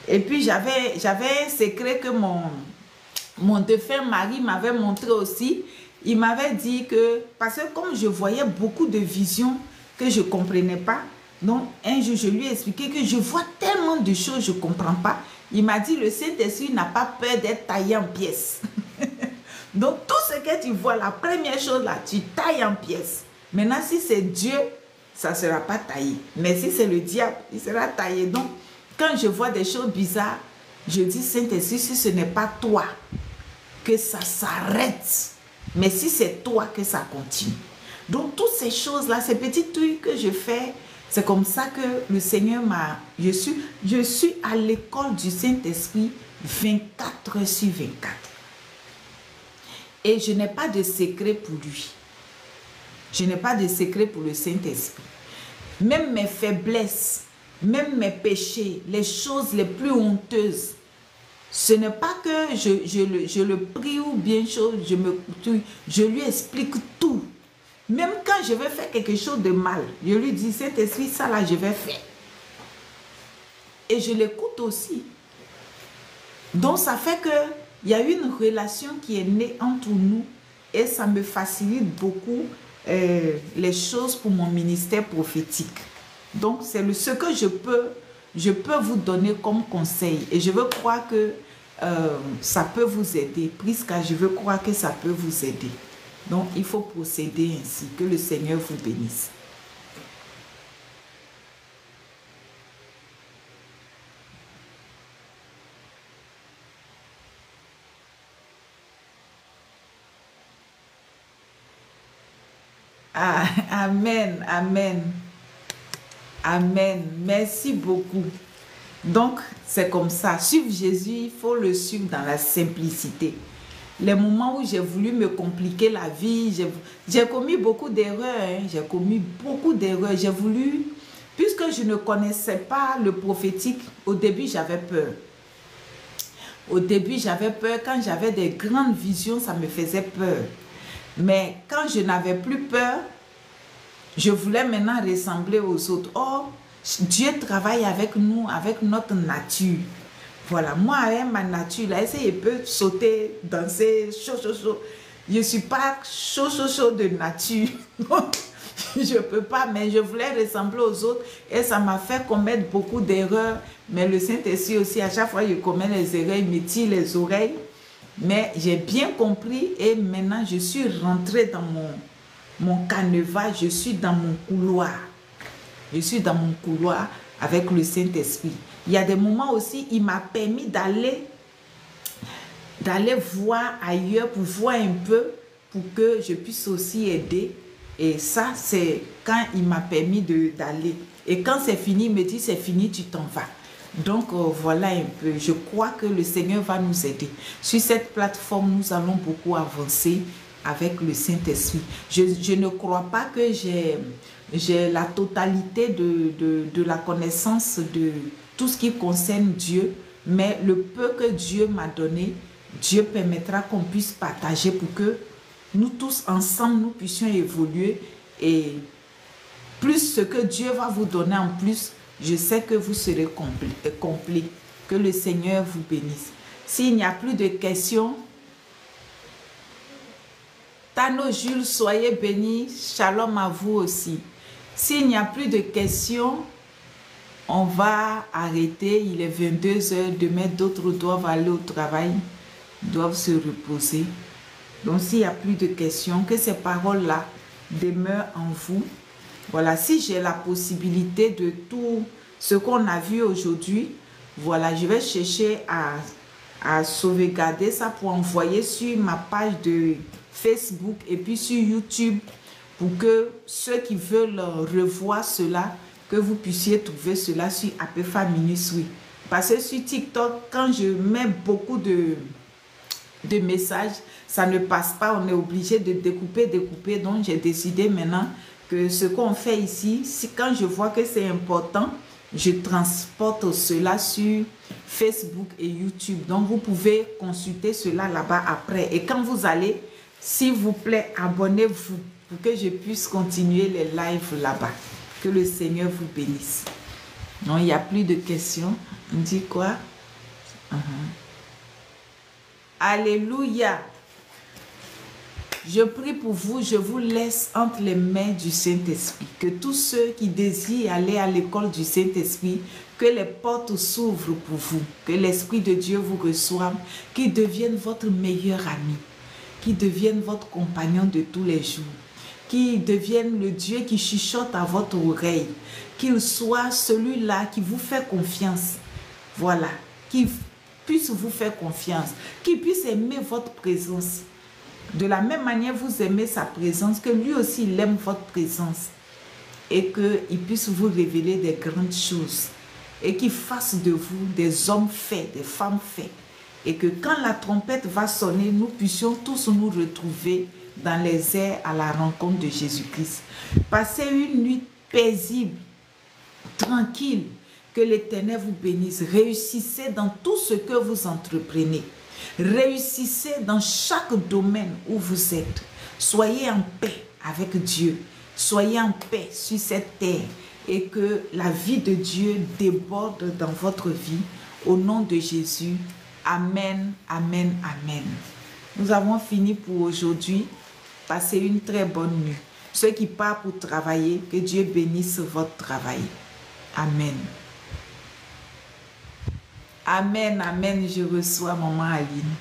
Et puis, j'avais un secret que mon défunt mari m'avait montré aussi. Il m'avait dit que, parce que comme je voyais beaucoup de visions que je ne comprenais pas, donc un jour, je lui ai expliqué que je vois tellement de choses, je ne comprends pas. Il m'a dit, le Saint-Esprit n'a pas peur d'être taillé en pièces. Donc, tout ce que tu vois, la première chose là, tu tailles en pièces. Maintenant, si c'est Dieu, ça ne sera pas taillé. Mais si c'est le diable, il sera taillé. Donc, quand je vois des choses bizarres, je dis, Saint-Esprit, si ce n'est pas toi, que ça s'arrête. Mais si c'est toi, que ça continue. Donc, toutes ces choses-là, ces petits trucs que je fais, c'est comme ça que le Seigneur m'a... Je suis à l'école du Saint-Esprit 24 heures sur 24. Et je n'ai pas de secret pour lui. Je n'ai pas de secret pour le Saint-Esprit. Même mes faiblesses, même mes péchés, les choses les plus honteuses, ce n'est pas que je le prie ou bien je lui explique tout. Même quand je vais faire quelque chose de mal, je lui dis, Saint-Esprit, ça là, je vais faire. Et je l'écoute aussi. Donc, ça fait que il y a une relation qui est née entre nous et ça me facilite beaucoup les choses pour mon ministère prophétique. Donc, c'est ce que je peux vous donner comme conseil. Et je veux croire que ça peut vous aider. Prisca, je veux croire que ça peut vous aider. Donc, il faut procéder ainsi. Que le Seigneur vous bénisse. Ah, amen, amen. Amen. Merci beaucoup. Donc, c'est comme ça. Suivre Jésus, il faut le suivre dans la simplicité. Les moments où j'ai voulu me compliquer la vie, j'ai commis beaucoup d'erreurs. Hein. J'ai commis beaucoup d'erreurs. J'ai voulu, puisque je ne connaissais pas le prophétique, au début, j'avais peur. Au début, j'avais peur. Quand j'avais des grandes visions, ça me faisait peur. Mais quand je n'avais plus peur, je voulais maintenant ressembler aux autres. Oh, Dieu travaille avec nous, avec notre nature. Voilà, moi avec ma nature, là, je peux sauter, danser, chaud. Je ne suis pas chaud de nature. Je ne peux pas, mais je voulais ressembler aux autres et ça m'a fait commettre beaucoup d'erreurs. Mais le Saint-Esprit aussi, à chaque fois que je commets les erreurs, il me tire les oreilles. Mais j'ai bien compris et maintenant je suis rentrée dans mon canevas, je suis dans mon couloir. Je suis dans mon couloir avec le Saint-Esprit. Il y a des moments aussi, il m'a permis d'aller voir ailleurs pour voir un peu, pour que je puisse aussi aider. Et ça, c'est quand il m'a permis d'aller. Et quand c'est fini, il me dit, c'est fini, tu t'en vas. Donc, voilà un peu. Je crois que le Seigneur va nous aider. Sur cette plateforme, nous allons beaucoup avancer avec le Saint-Esprit. Je ne crois pas que j'ai la totalité de la connaissance de tout ce qui concerne Dieu, mais le peu que Dieu m'a donné, Dieu permettra qu'on puisse partager pour que nous tous ensemble, nous puissions évoluer. Et plus ce que Dieu va vous donner en plus, je sais que vous serez complet. Que le Seigneur vous bénisse. S'il n'y a plus de questions, Tano Jules, soyez bénis. Shalom à vous aussi. S'il n'y a plus de questions, on va arrêter. Il est 22 h. Demain, d'autres doivent aller au travail. doivent se reposer. Donc, s'il n'y a plus de questions, que ces paroles-là demeurent en vous. Voilà, si j'ai la possibilité de tout ce qu'on a vu aujourd'hui, voilà, je vais chercher à sauvegarder ça pour envoyer sur ma page de Facebook et puis sur YouTube pour que ceux qui veulent revoir cela, que vous puissiez trouver cela sur Apefa Ministry. Parce que sur TikTok, quand je mets beaucoup de messages, ça ne passe pas, on est obligé de découper. Donc j'ai décidé maintenant que ce qu'on fait ici, si quand je vois que c'est important, je transporte cela sur Facebook et YouTube. Donc vous pouvez consulter cela là-bas après. Et quand vous allez, s'il vous plaît, abonnez-vous pour que je puisse continuer les lives là-bas. Que le Seigneur vous bénisse. Non, il n'y a plus de questions. On dit quoi? Alléluia. Je prie pour vous, je vous laisse entre les mains du Saint-Esprit. Que tous ceux qui désirent aller à l'école du Saint-Esprit, que les portes s'ouvrent pour vous. Que l'Esprit de Dieu vous reçoive, qu'il devienne votre meilleur ami, qu'il devienne votre compagnon de tous les jours, qu'il devienne le Dieu qui chuchote à votre oreille, qu'il soit celui-là qui vous fait confiance. Voilà, qu'il puisse vous faire confiance, qu'il puisse aimer votre présence. De la même manière, vous aimez sa présence, que lui aussi, il aime votre présence. Et qu'il puisse vous révéler des grandes choses. Et qu'il fasse de vous des hommes faits, des femmes faites. Et que quand la trompette va sonner, nous puissions tous nous retrouver dans les airs à la rencontre de Jésus-Christ. Passez une nuit paisible, tranquille. Que l'Éternel vous bénisse. Réussissez dans tout ce que vous entreprenez. Réussissez dans chaque domaine où vous êtes. Soyez en paix avec Dieu. Soyez en paix sur cette terre. Et que la vie de Dieu déborde dans votre vie. Au nom de Jésus. Amen, amen, amen. Nous avons fini pour aujourd'hui. Passez une très bonne nuit. Ceux qui partent pour travailler, que Dieu bénisse votre travail. Amen. Amen, amen, je reçois maman Aline.